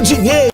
dinheiro.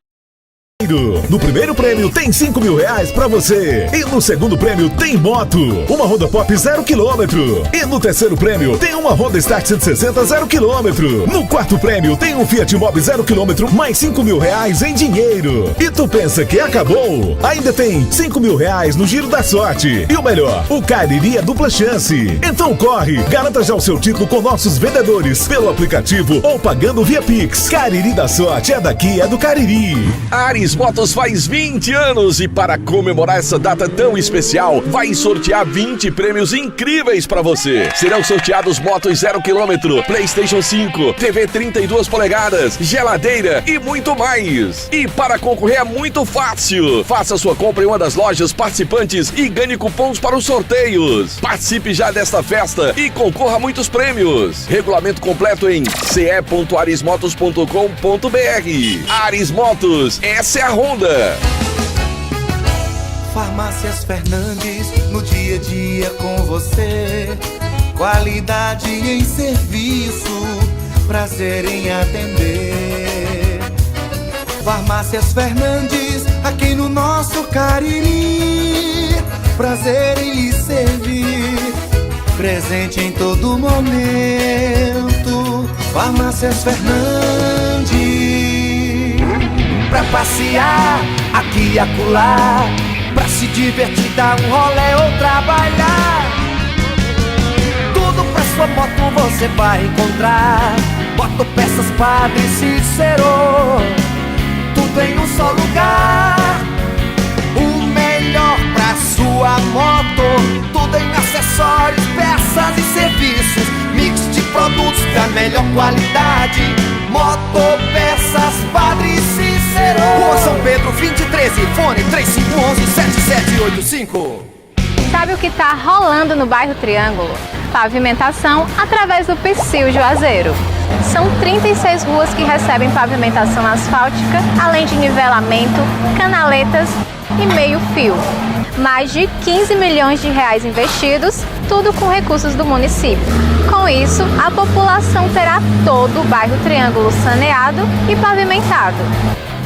No primeiro prêmio tem 5 mil reais pra você. E no segundo prêmio tem moto, uma Honda Pop 0 km. E no terceiro prêmio tem uma Honda Start 160 0 km. No quarto prêmio tem um Fiat Mobi 0 km mais 5 mil reais em dinheiro. E tu pensa que acabou? Ainda tem 5 mil reais no Giro da Sorte. E o melhor, o Cariri é dupla chance. Então corre, garanta já o seu título com nossos vendedores pelo aplicativo ou pagando via Pix. Cariri da Sorte é daqui, é do Cariri. Ares Motos faz 20 anos e para comemorar essa data tão especial, vai sortear 20 prêmios incríveis para você. Serão sorteados motos 0 km, PlayStation 5, TV 32 polegadas, geladeira e muito mais. E para concorrer é muito fácil. Faça sua compra em uma das lojas participantes e ganhe cupons para os sorteios. Participe já desta festa e concorra a muitos prêmios. Regulamento completo em ce.arismotos.com.br. Ares Motos, essa é a Honda. Farmácias Fernandes, no dia a dia com você. Qualidade em serviço, prazer em atender. Farmácias Fernandes, aqui no nosso Cariri. Prazer em lhe servir, presente em todo momento. Farmácias Fernandes. Pra passear, aqui e acolá, pra se divertir, dar um rolê ou trabalhar. Tudo pra sua moto você vai encontrar. Motopeças Padre Cícero, tudo em um só lugar. O melhor pra sua moto, tudo em acessórios, peças e serviços. Mix de produtos da melhor qualidade. Motopeças Padre Cícero, Rua São Pedro 2013, fone 3511-7785. Sabe o que tá rolando no bairro Triângulo? Pavimentação através do Psyu Juazeiro. São 36 ruas que recebem pavimentação asfáltica, além de nivelamento, canaletas e meio-fio. Mais de 15 milhões de reais investidos, tudo com recursos do município. Com isso, a população terá todo o bairro Triângulo saneado e pavimentado.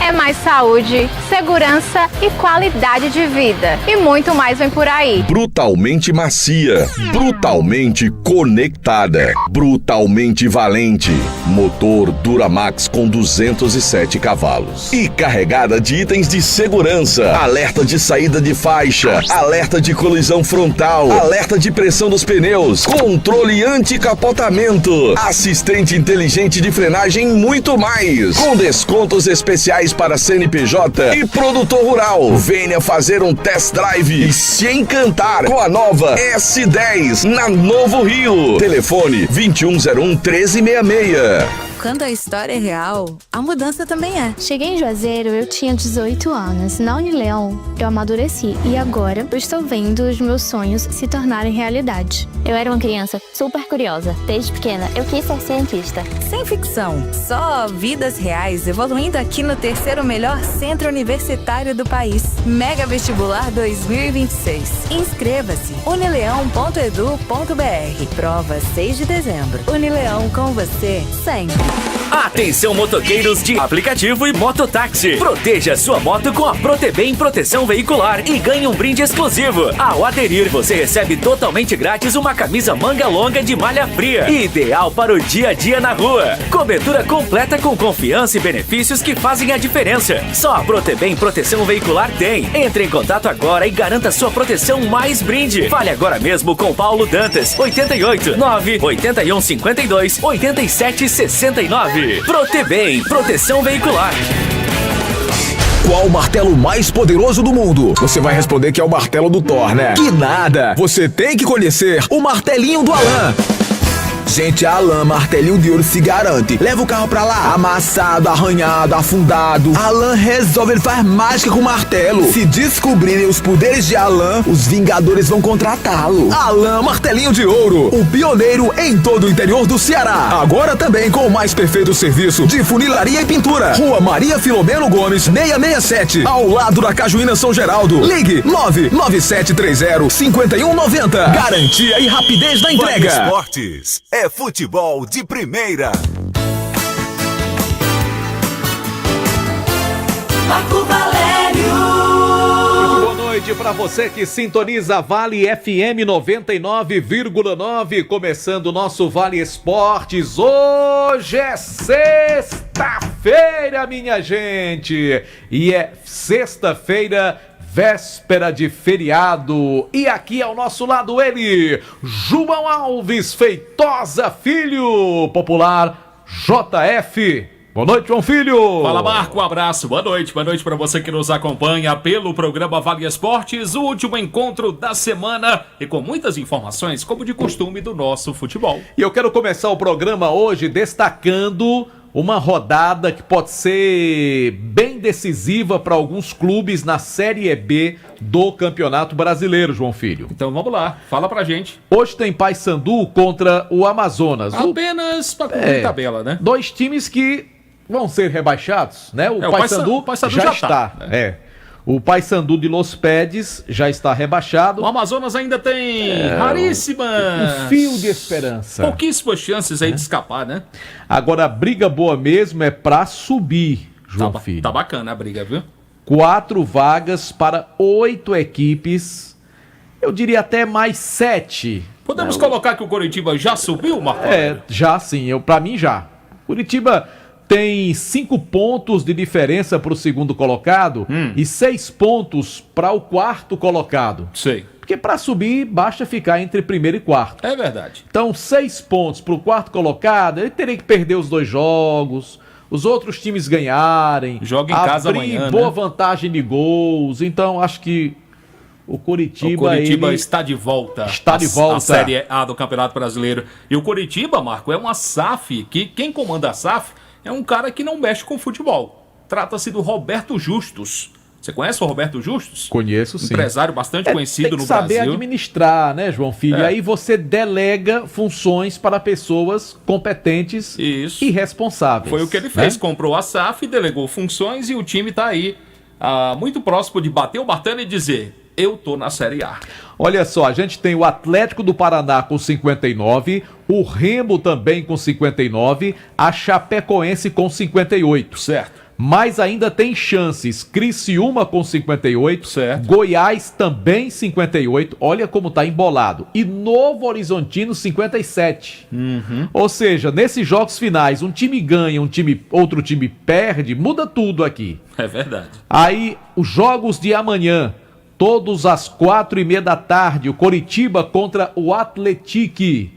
É mais saúde, segurança e qualidade de vida. E muito mais vem por aí. Brutalmente macia, brutalmente conectada, brutalmente valente. Motor Duramax com 207 cavalos. E carregada de itens de segurança. Alerta de saída de faixa, alerta de colisão frontal, alerta de pressão dos pneus, controle anti-capotamento, assistente inteligente de frenagem e muito mais. Com descontos especiais para CNPJ e produtor rural. Venha fazer um test drive e se encantar com a nova S10 na Novo Rio. Telefone 2101-1366. Quando a história é real, a mudança também é. Cheguei em Juazeiro, eu tinha 18 anos. Na Unileão, eu amadureci e agora eu estou vendo os meus sonhos se tornarem realidade. Eu era uma criança super curiosa. Desde pequena, eu quis ser cientista. Sem ficção, só vidas reais evoluindo aqui no terceiro melhor centro universitário do país. Mega Vestibular 2026. Inscreva-se. unileão.edu.br. Prova 6 de dezembro. Unileão com você sempre. Atenção motoqueiros de aplicativo e mototáxi. Proteja sua moto com a Protebem Proteção Veicular e ganhe um brinde exclusivo. Ao aderir, você recebe totalmente grátis uma camisa manga longa de malha fria, ideal para o dia a dia na rua. Cobertura completa com confiança e benefícios que fazem a diferença. Só a Protebem Proteção Veicular tem. Entre em contato agora e garanta sua proteção mais brinde. Fale agora mesmo com Paulo Dantas, 88 981 52 87 69. Protebem, proteção veicular. Qual o martelo mais poderoso do mundo? Você vai responder que é o martelo do Thor, né? Que nada! Você tem que conhecer o martelinho do Alan. Gente, a Alan Martelinho de Ouro se garante. Leva o carro pra lá, amassado, arranhado, afundado. Alan resolve, ele faz mágica com o martelo. Se descobrirem os poderes de Alan, os Vingadores vão contratá-lo. Alan Martelinho de Ouro, o pioneiro em todo o interior do Ceará. Agora também com o mais perfeito serviço de funilaria e pintura. Rua Maria Filomeno Gomes, 667, ao lado da Cajuína São Geraldo. Ligue 99730-5190. Garantia e rapidez na entrega. Esportes é futebol de primeira. Marco Valério. Boa noite para você que sintoniza Vale FM 99,9, começando o nosso Vale Esportes. Hoje é sexta-feira, minha gente, e é sexta-feira, véspera de feriado. E aqui ao nosso lado ele, João Alves Feitosa Filho, popular JF. Boa noite, João Filho. Fala, Marco, um abraço, boa noite para você que nos acompanha pelo programa Vale Esportes, o último encontro da semana e com muitas informações, como de costume, do nosso futebol. E eu quero começar o programa hoje destacando uma rodada que pode ser bem decisiva para alguns clubes na Série B do Campeonato Brasileiro, João Filho. Então vamos lá, fala pra gente. Hoje tem Paysandu contra o Amazonas. Apenas para cumprir tabela, né? Dois times que vão ser rebaixados, né? O Paysandu já está. Né? O Paysandu de Los Pedes já está rebaixado. O Amazonas ainda tem raríssima... Um fio de esperança. Pouquíssimas chances aí de escapar, né? Agora a briga boa mesmo é pra subir, João Filho. Tá bacana a briga, viu? 4 vagas para 8 equipes. Eu diria até mais 7. Podemos colocar que o Coritiba já subiu, Marco? Já sim. Pra mim já. Curitiba tem 5 pontos de diferença para o segundo colocado e 6 pontos para o quarto colocado. Sei. Porque para subir basta ficar entre primeiro e quarto. É verdade. Então 6 pontos para o quarto colocado, ele teria que perder os 2 jogos, os outros times ganharem. Joga em casa amanhã, boa né? vantagem de gols. Então acho que o Coritiba está de volta. Está de volta. A Série A do Campeonato Brasileiro. E o Coritiba, Marco, é uma SAF que quem comanda a SAF é um cara que não mexe com futebol. Trata-se do Roberto Justus. Você conhece o Roberto Justus? Conheço, sim. Empresário bastante conhecido no Tem Brasil. que saber administrar, né, João Filho? E aí você delega funções para pessoas competentes e responsáveis. Foi o que ele fez. Comprou a SAF, delegou funções e o time está aí muito próximo de bater o martelo e dizer: eu tô na Série A. Olha só, a gente tem o Atlético do Paraná com 59, o Remo também com 59, a Chapecoense com 58. Certo. Mas ainda tem chances. Criciúma com 58, certo. Goiás também 58, olha como tá embolado. E Novo Horizontino 57. Ou seja, nesses jogos finais, um time ganha, outro time perde, muda tudo aqui. É verdade. Aí, os jogos de amanhã, todos às 4:30 da tarde, o Coritiba contra o Atlético.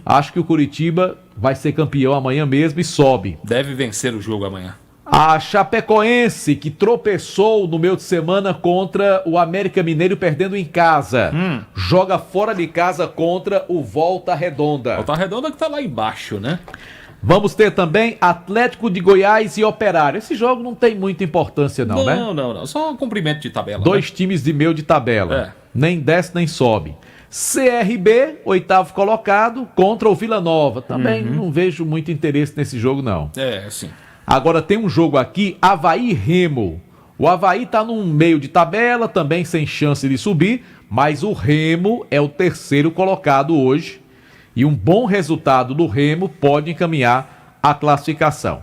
Acho que o Coritiba vai ser campeão amanhã mesmo e sobe. Deve vencer o jogo amanhã. A Chapecoense, que tropeçou no meio de semana contra o América Mineiro perdendo em casa, joga fora de casa contra o Volta Redonda. Volta Redonda que tá lá embaixo, né? Vamos ter também Atlético de Goiás e Operário. Esse jogo não tem muita importância não, né? Não. Só um cumprimento de tabela. 2 times de meio de tabela. Nem desce nem sobe. CRB, 8º colocado, contra o Vila Nova. Também não vejo muito interesse nesse jogo, não. Sim. Agora tem um jogo aqui, Avaí e Remo. O Avaí tá num meio de tabela, também sem chance de subir, mas o Remo é o 3º colocado hoje. E um bom resultado do Remo pode encaminhar a classificação.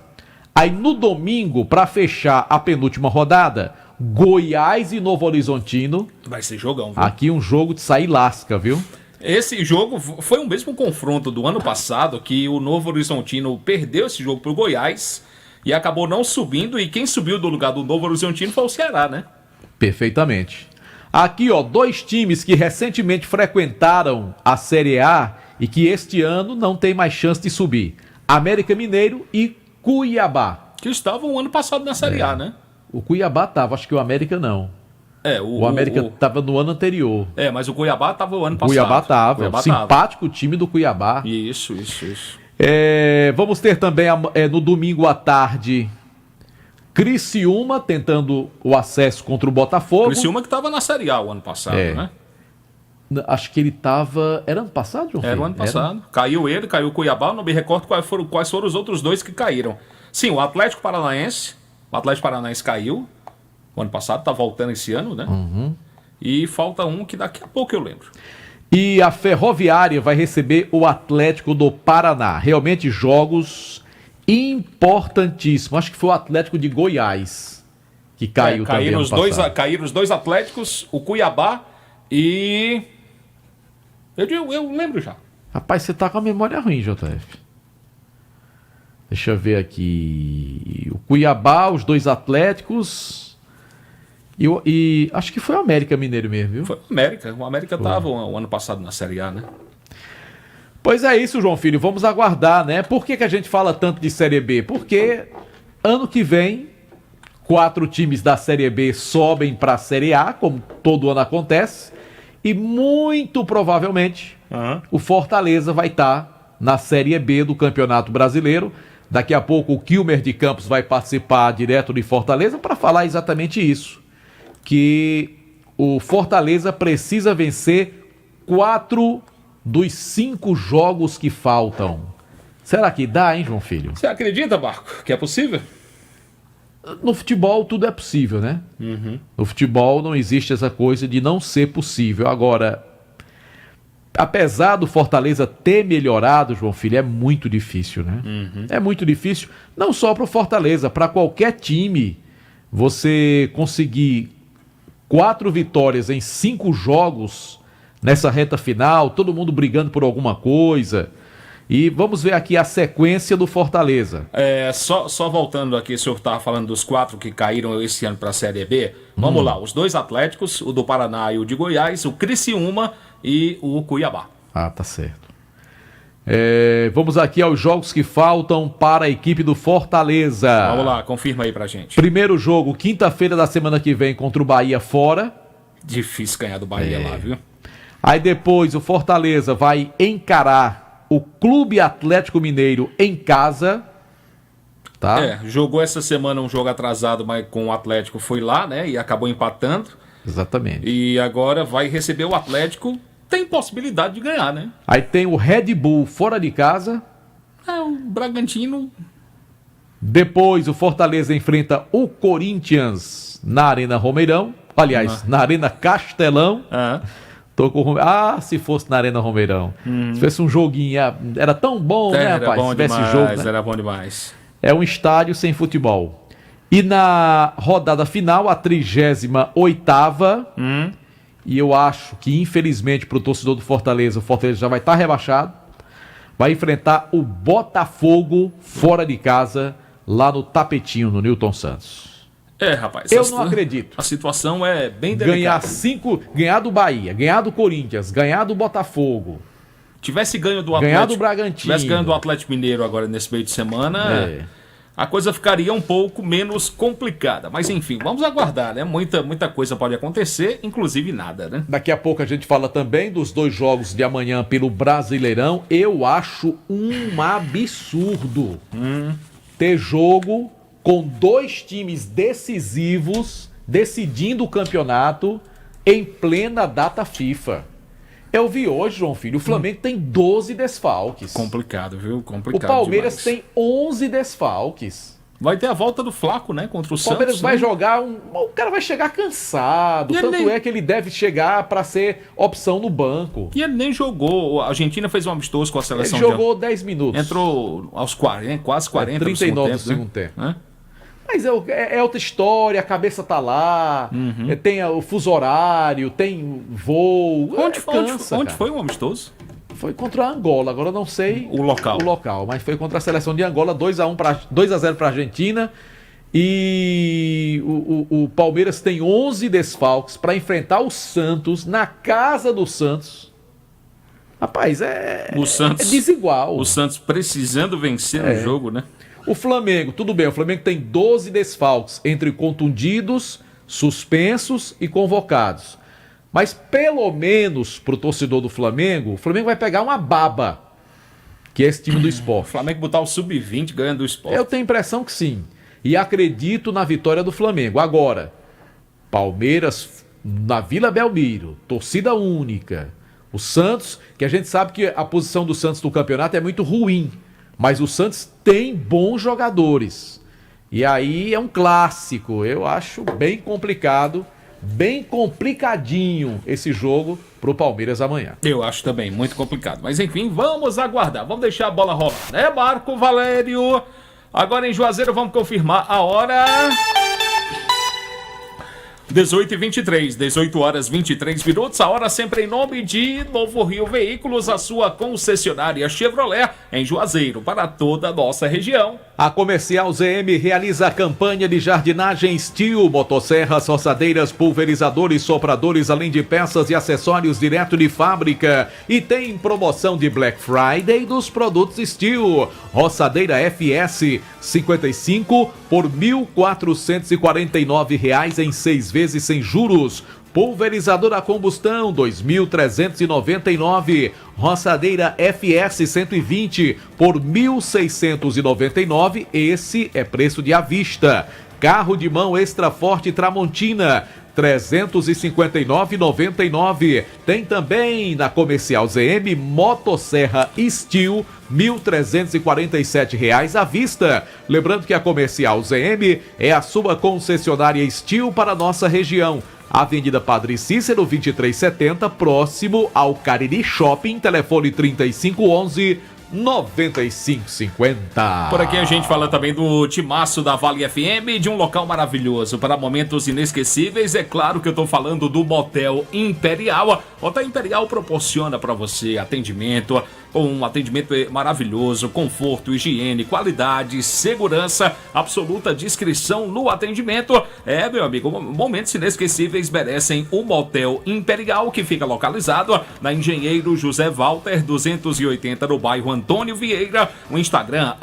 Aí no domingo, para fechar a penúltima rodada, Goiás e Novo Horizontino. Vai ser jogão, viu? Aqui um jogo de sair lasca, viu? Esse jogo foi o mesmo confronto do ano passado, que o Novo Horizontino perdeu esse jogo pro Goiás e acabou não subindo, e quem subiu do lugar do Novo Horizontino foi o Ceará, né? Perfeitamente. Aqui, 2 times que recentemente frequentaram a Série A e que este ano não tem mais chance de subir. América Mineiro e Cuiabá. Que estavam o ano passado na Série A, né? O Cuiabá tava, acho que o América não. O América tava no ano anterior. Mas o Cuiabá tava o ano passado. Cuiabá tava. Simpático time do Cuiabá. Isso. Vamos ter também no domingo à tarde Criciúma tentando o acesso contra o Botafogo. Criciúma que estava na Série A o ano passado, né? Acho que ele estava... Era ano passado, João? Era o ano passado. Caiu o Cuiabá, não me recordo quais foram os outros 2 que caíram. Sim, o Atlético Paranaense caiu o ano passado, tá voltando esse ano, né? E falta um que daqui a pouco eu lembro. E a Ferroviária vai receber o Atlético do Paraná. Realmente jogos importantíssimos. Acho que foi o Atlético de Goiás que caiu também ano passado. Caíram os dois Atléticos, o Cuiabá e... Eu lembro já. Rapaz, você tá com a memória ruim, JF. Deixa eu ver aqui. O Cuiabá, os dois Atléticos e acho que foi o América Mineiro mesmo, viu? Foi o América. O América estava o ano passado na Série A, né? Pois é isso, João Filho. Vamos aguardar, né? Por que a gente fala tanto de Série B? Porque ano que vem 4 times da Série B sobem para a Série A, como todo ano acontece, e muito provavelmente o Fortaleza vai estar na Série B do Campeonato Brasileiro. Daqui a pouco o Kilmer de Campos vai participar direto de Fortaleza para falar exatamente isso, que o Fortaleza precisa vencer 4 dos 5 jogos que faltam. Será que dá, hein, João Filho? Você acredita, Marco, que é possível? No futebol tudo é possível, né? No futebol não existe essa coisa de não ser possível. Agora, apesar do Fortaleza ter melhorado, João Filho, é muito difícil, né? É muito difícil, não só para o Fortaleza, para qualquer time, você conseguir 4 vitórias em 5 jogos nessa reta final, todo mundo brigando por alguma coisa. E vamos ver aqui a sequência do Fortaleza. Só voltando aqui, o senhor estava falando dos 4 que caíram esse ano para a Série B. Vamos lá, os 2 Atléticos, o do Paraná e o de Goiás, o Criciúma e o Cuiabá. Ah, tá certo. Vamos aqui aos jogos que faltam para a equipe do Fortaleza. Vamos lá, confirma aí pra gente. Primeiro jogo, quinta-feira da semana que vem, contra o Bahia fora. Difícil ganhar do Bahia lá, viu? Aí depois o Fortaleza vai encarar o Clube Atlético Mineiro em casa. Tá? Jogou essa semana um jogo atrasado, mas com o Atlético foi lá, né? E acabou empatando. Exatamente. E agora vai receber o Atlético. Tem possibilidade de ganhar, né? Aí tem o Red Bull fora de casa. O Bragantino. Depois o Fortaleza enfrenta o Corinthians na Arena Romeirão. Aliás, na Arena Castelão. Se fosse na Arena Romeirão. Se fosse um joguinho, era tão bom, né, rapaz? Bom se tivesse demais, jogo, né? Era bom demais. É um estádio sem futebol. E na rodada final, a 38ª, e eu acho que, infelizmente, para o torcedor do Fortaleza, o Fortaleza já vai estar rebaixado, vai enfrentar o Botafogo fora de casa, lá no Tapetinho, no Newton Santos. Rapaz. Eu não acredito. A situação é bem delicada. Ganhar do Bahia, ganhar do Corinthians, ganhar do Botafogo. Tivesse ganho do Ganhar Atlético. do Bragantino. Tivesse ganho do Atlético Mineiro agora nesse meio de semana, a coisa ficaria um pouco menos complicada. Mas enfim, vamos aguardar, né? Muita coisa pode acontecer, inclusive nada, né? Daqui a pouco a gente fala também dos 2 jogos de amanhã pelo Brasileirão. Eu acho um absurdo ter jogo com 2 times decisivos decidindo o campeonato em plena data FIFA. Eu vi hoje, João Filho, o Flamengo tem 12 desfalques. Complicado, viu? Complicado. O Palmeiras demais. tem 11 desfalques. Vai ter a volta do Flaco, né? Contra o Santos. O Palmeiras vai né? jogar o cara vai chegar cansado. Tanto é que ele deve chegar para ser opção no banco. E ele nem jogou. A Argentina fez um amistoso com a seleção. Ele jogou 10 minutos. Entrou aos 40, quase 40 39 do segundo tempo. Né? Mas é outra história, a cabeça tá lá, tem o fuso horário, tem voo. Onde foi o amistoso? Foi contra a Angola, agora eu não sei o local, mas foi contra a seleção de Angola, 2-0 para a Argentina. E o Palmeiras tem 11 desfalques para enfrentar o Santos na casa do Santos. Rapaz, é desigual. O Santos precisando vencer o jogo, né? O Flamengo, tudo bem, o Flamengo tem 12 desfalques entre contundidos, suspensos e convocados. Mas pelo menos pro torcedor do Flamengo, o Flamengo vai pegar uma baba, que é esse time do Sport. O Flamengo botar o Sub-20 ganhando do Sport. Eu tenho a impressão que sim. E acredito na vitória do Flamengo. Agora, Palmeiras na Vila Belmiro, torcida única. O Santos, que a gente sabe que a posição do Santos no campeonato é muito ruim. Mas o Santos tem bons jogadores. E aí é um clássico. Eu acho bem complicado, bem complicadinho esse jogo pro Palmeiras amanhã. Eu acho também muito complicado. Mas enfim, vamos aguardar. Vamos deixar a bola rolar, né, Marco Valério? Agora em Juazeiro vamos confirmar a hora. 18h23, 18 horas 23 minutos, a hora sempre em nome de Novo Rio Veículos, a sua concessionária Chevrolet em Juazeiro, para toda a nossa região. A Comercial ZM realiza a campanha de jardinagem Steel, motosserras, roçadeiras, pulverizadores, sopradores, além de peças e acessórios direto de fábrica. E tem promoção de Black Friday dos produtos Steel. Roçadeira FS 55 por R$ 1.449 em 6 vezes sem juros. Pulverizador a combustão, R$ 2.399. Roçadeira FS 120 por R$ 1.699. Esse é preço de à vista. Carro de mão Extra Forte Tramontina, R$ 359,99. Tem também na Comercial ZM Motosserra Steel, R$ 1.347 à vista. Lembrando que a Comercial ZM é a sua concessionária Steel para a nossa região. Avenida Padre Cícero, 2370, próximo ao Cariri Shopping, telefone 3511-9550. Por aqui a gente fala também do timaço da Vale FM, de um local maravilhoso para momentos inesquecíveis. É claro que eu estou falando do Motel Imperial. O Motel Imperial proporciona para você atendimento, um atendimento maravilhoso, conforto, higiene, qualidade, segurança, absoluta discrição no atendimento. Meu amigo, momentos inesquecíveis merecem o Motel Imperial, que fica localizado na Engenheiro José Walter 280, no bairro Antônio Vieira. O Instagram,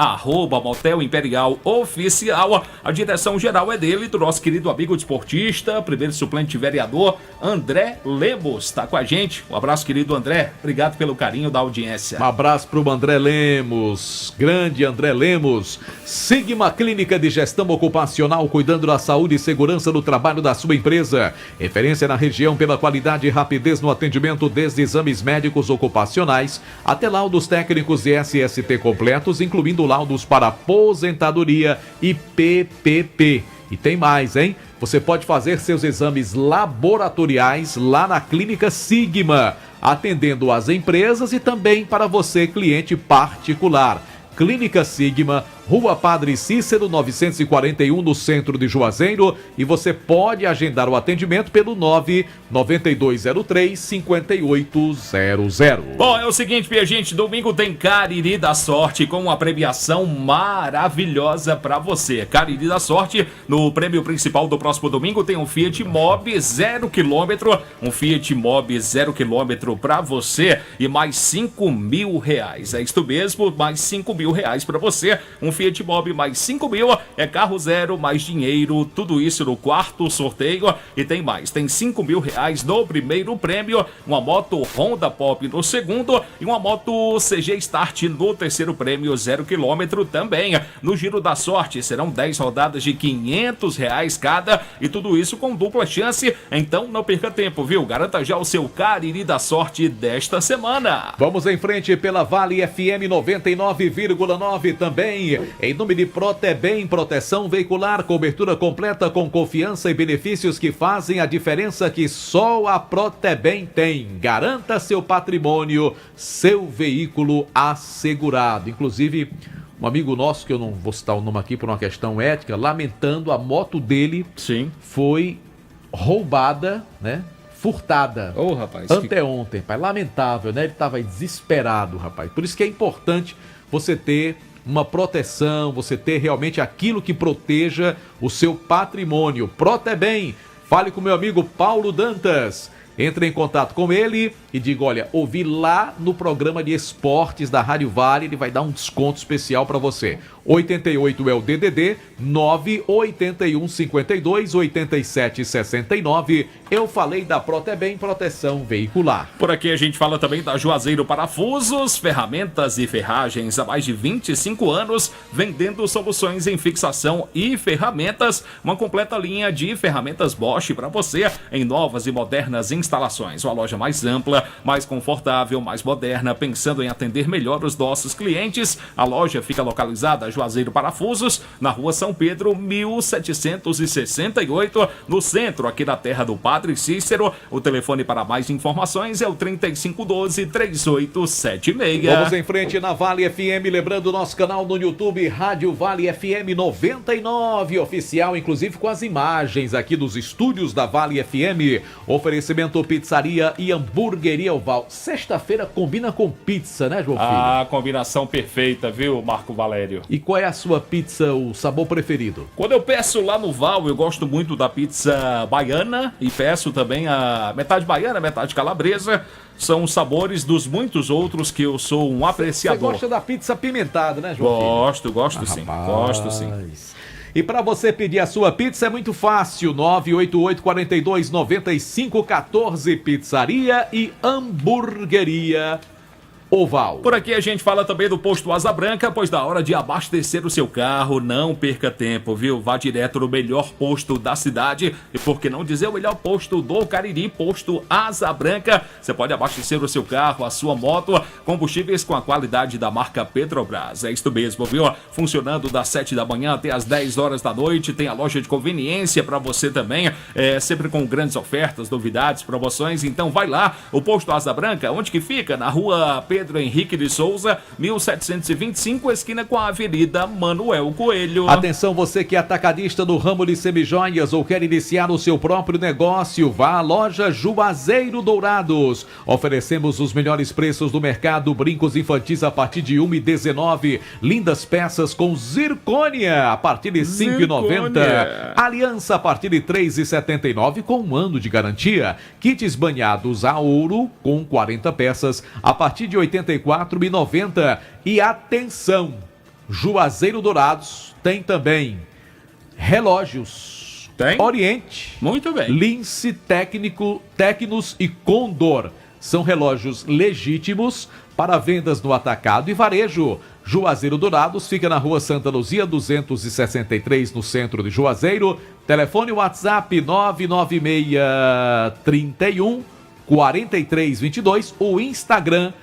@Motel Imperial Oficial. A direção geral é dele, do nosso querido amigo desportista, primeiro suplente vereador, André Lemos. Está com a gente. Um abraço, querido André. Obrigado pelo carinho da audiência. Um abraço para o André Lemos, grande André Lemos. Sigma Clínica de Gestão Ocupacional, cuidando da saúde e segurança no trabalho da sua empresa. Referência na região pela qualidade e rapidez no atendimento, desde exames médicos ocupacionais até laudos técnicos e SST completos, incluindo laudos para aposentadoria e PPP. E tem mais, hein? Você pode fazer seus exames laboratoriais lá na Clínica Sigma, atendendo as empresas e também para você, cliente particular. Clínica Sigma, Rua Padre Cícero, 941, no centro de Juazeiro. E você pode agendar o atendimento pelo 99203-5800. Bom, é o seguinte, minha gente, domingo tem Cariri da Sorte com uma premiação maravilhosa pra você. Cariri da Sorte, no prêmio principal do próximo domingo, tem um Fiat Mobi 0 km, um Fiat Mobi 0 km pra você e mais R$5.000. É isto mesmo, mais R$5.000 pra você. Um Fiat Mobi mais 5 mil, é carro zero, mais dinheiro, tudo isso no quarto sorteio. E tem mais, tem R$5.000 no primeiro prêmio, uma moto Honda Pop no segundo e uma moto CG Start no terceiro prêmio, 0 km também. No Giro da Sorte serão 10 rodadas de R$500 cada e tudo isso com dupla chance. Então não perca tempo, viu? Garanta já o seu Cariri da Sorte desta semana. Vamos em frente pela Vale FM 99,9 também. Em nome de Protebem, proteção veicular, cobertura completa com confiança e benefícios que fazem a diferença que só a Protebem tem. Garanta seu patrimônio, seu veículo assegurado. Inclusive, um amigo nosso, que eu não vou citar o nome aqui por uma questão ética, lamentando, a moto dele foi roubada, né? Furtada. Rapaz, anteontem, pai. Lamentável, né? Ele estava desesperado, rapaz. Por isso que é importante você ter uma proteção, você ter realmente aquilo que proteja o seu patrimônio. Protebem. Fale com meu amigo Paulo Dantas. Entre em contato com ele e diga, olha, ouvi lá no programa de esportes da Rádio Vale, ele vai dar um desconto especial para você. 88 é o DDD, 981 52 87 69. Eu falei da Protebem, proteção veicular. Por aqui a gente fala também da Juazeiro Parafusos, ferramentas e ferragens há mais de 25 anos, vendendo soluções em fixação e ferramentas. Uma completa linha de ferramentas Bosch para você, em novas e modernas instalações instalações. Uma loja mais ampla, mais confortável, mais moderna, pensando em atender melhor os nossos clientes. A loja fica localizada Juazeiro Parafusos, na rua São Pedro, 1768, no centro, aqui na terra do Padre Cícero. O telefone para mais informações é o 3512-3876. Vamos em frente na Vale FM, lembrando o nosso canal no YouTube, Rádio Vale FM 99 oficial, inclusive com as imagens aqui dos estúdios da Vale FM. Oferecimento pizzaria e hamburgueria Oval. Sexta-feira combina com pizza, né, João Filho? Ah, combinação perfeita, viu, Marco Valério? E qual é a sua pizza, o sabor preferido? Quando eu peço lá no Val, eu gosto muito da pizza baiana e peço também a metade baiana, metade calabresa. São os sabores dos muitos outros que eu sou um apreciador. Você gosta da pizza apimentada, né, João Filho? Gosto sim, gosto sim. E para você pedir a sua pizza é muito fácil, 988-42-9514, pizzaria e hamburgueria Oval. Por aqui a gente fala também do posto Asa Branca, pois na hora de abastecer o seu carro, não perca tempo, viu? Vá direto no melhor posto da cidade e por que não dizer o melhor posto do Cariri, posto Asa Branca. Você pode abastecer o seu carro, a sua moto, combustíveis com a qualidade da marca Petrobras. É isso mesmo, viu? Funcionando das 7 da manhã até as 10 horas da noite. Tem a loja de conveniência para você também, sempre com grandes ofertas, novidades, promoções. Então vai lá, o posto Asa Branca, onde que fica? Na rua Pedro Henrique de Souza, 1725, esquina com a Avenida Manuel Coelho. Atenção, você que é atacadista do ramo de semijoias ou quer iniciar o seu próprio negócio, vá à loja Juazeiro Dourados. Oferecemos os melhores preços do mercado, brincos infantis a partir de 1,19, lindas peças com zircônia a partir de 5,90, aliança a partir de 3,79 com 1 ano de garantia, kits banhados a ouro com 40 peças a partir de 84,90. E atenção, Juazeiro Dourados tem também relógios. Tem? Oriente. Muito bem. Lince, Tecnos e Condor. São relógios legítimos para vendas no atacado e varejo. Juazeiro Dourados fica na rua Santa Luzia 263, no centro de Juazeiro. Telefone WhatsApp 996 31 4322, o Instagram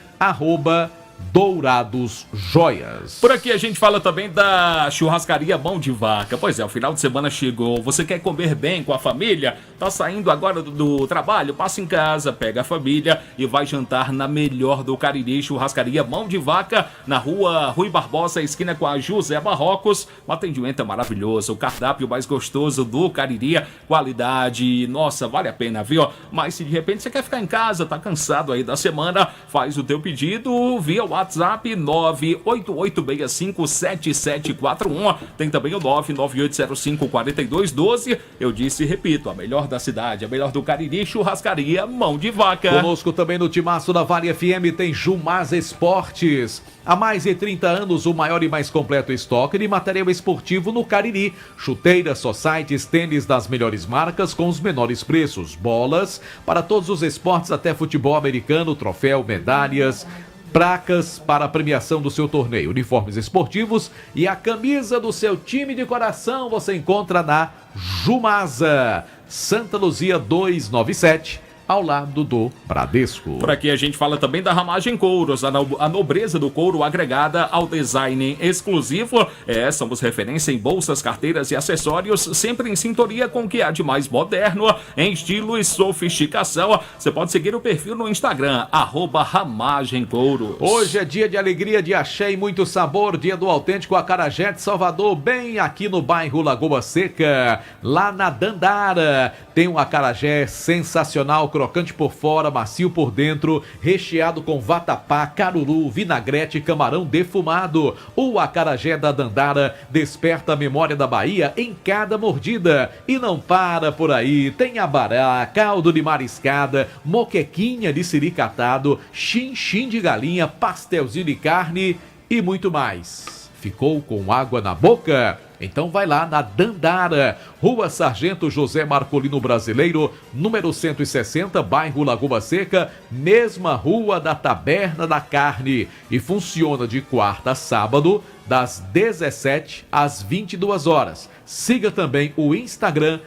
@Dourados Joias. Por aqui a gente fala também da churrascaria Mão de Vaca. Pois é, o final de semana chegou. Você quer comer bem com a família? Tá saindo agora do trabalho? Passa em casa, pega a família e vai jantar na melhor do Cariri. Churrascaria Mão de Vaca, na rua Rui Barbosa, esquina com a José Barrocos. O atendimento é maravilhoso, o cardápio mais gostoso do Cariri, qualidade, nossa, vale a pena, viu? Mas se de repente você quer ficar em casa, tá cansado aí da semana, faz o teu pedido via WhatsApp 988657741. Tem também o 998054212. Eu disse e repito, a melhor da cidade, a melhor do Cariri, churrascaria Mão de Vaca. Conosco também no timaço da Vale FM tem Jumaz Esportes. Há mais de 30 anos, o maior e mais completo estoque de material esportivo no Cariri. Chuteiras, societies, tênis das melhores marcas com os menores preços. Bolas para todos os esportes, até futebol americano, troféu, medalhas, placas para a premiação do seu torneio, uniformes esportivos e a camisa do seu time de coração você encontra na Jumasa, Santa Luzia 297, ao lado do Bradesco. Por aqui a gente fala também da Ramagem Couros, a nobreza do couro agregada ao design exclusivo. Somos referência em bolsas, carteiras e acessórios, sempre em sintonia com o que há de mais moderno, em estilo e sofisticação. Você pode seguir o perfil no Instagram, @Ramagem Couros. Hoje é dia de alegria, de axé e muito sabor, dia do autêntico acarajé de Salvador, bem aqui no bairro Lagoa Seca, lá na Dandara. Tem um acarajé sensacional, crocante por fora, macio por dentro, recheado com vatapá, caruru, vinagrete e camarão defumado. O acarajé da Dandara desperta a memória da Bahia em cada mordida. E não para por aí, tem abará, caldo de mariscada, moquequinha de siricatado, chinchim de galinha, pastelzinho de carne e muito mais. Ficou com água na boca? Então vai lá na Dandara, Rua Sargento José Marcolino Brasileiro, número 160, bairro Lagoa Seca, mesma rua da Taberna da Carne. E funciona de quarta a sábado, das 17 às 22 horas. Siga também o Instagram,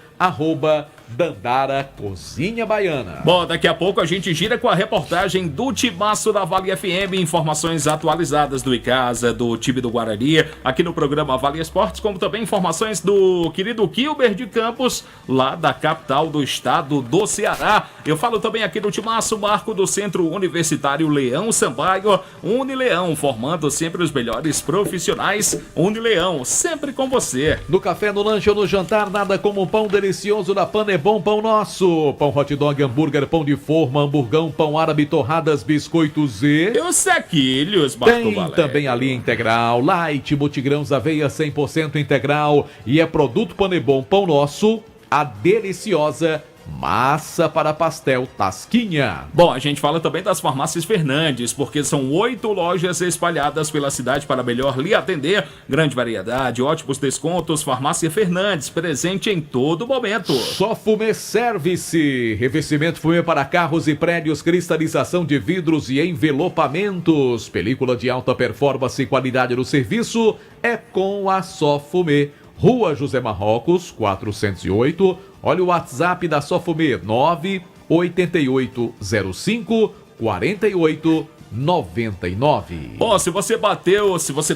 @Dandara Cozinha Baiana. Bom, daqui a pouco a gente gira com a reportagem do Timaço da Vale FM, informações atualizadas do Icasa, do time do Guarani, aqui no programa Vale Esportes, como também informações do querido Kilber de Campos, lá da capital do estado do Ceará. Eu falo também aqui do Timaço, marco do Centro Universitário Leão Sambaio, Unileão, formando sempre os melhores profissionais. Unileão, sempre com você. No café, no lanche ou no jantar, nada como um pão delicioso da Panebom Pão Nosso. Pão hot dog, hambúrguer, pão de forma, hamburgão, pão árabe, torradas, biscoitos e os sequilhos, Marco tem Valério. também a linha integral, light, multigrãos, aveia 100% integral. E é produto Panebom Pão Nosso, a deliciosa massa para pastel Tasquinha. Bom, a gente fala também das farmácias Fernandes, porque são 8 lojas espalhadas pela cidade para melhor lhe atender. Grande variedade, ótimos descontos. Farmácia Fernandes, presente em todo momento. Só Fumê Service, revestimento fumê para carros e prédios, cristalização de vidros e envelopamentos. Película de alta performance e qualidade no serviço é com a Só Fumê. Rua José Marrocos, 408. Olha o WhatsApp da Só Fumê, 98805 4899. Bom, se você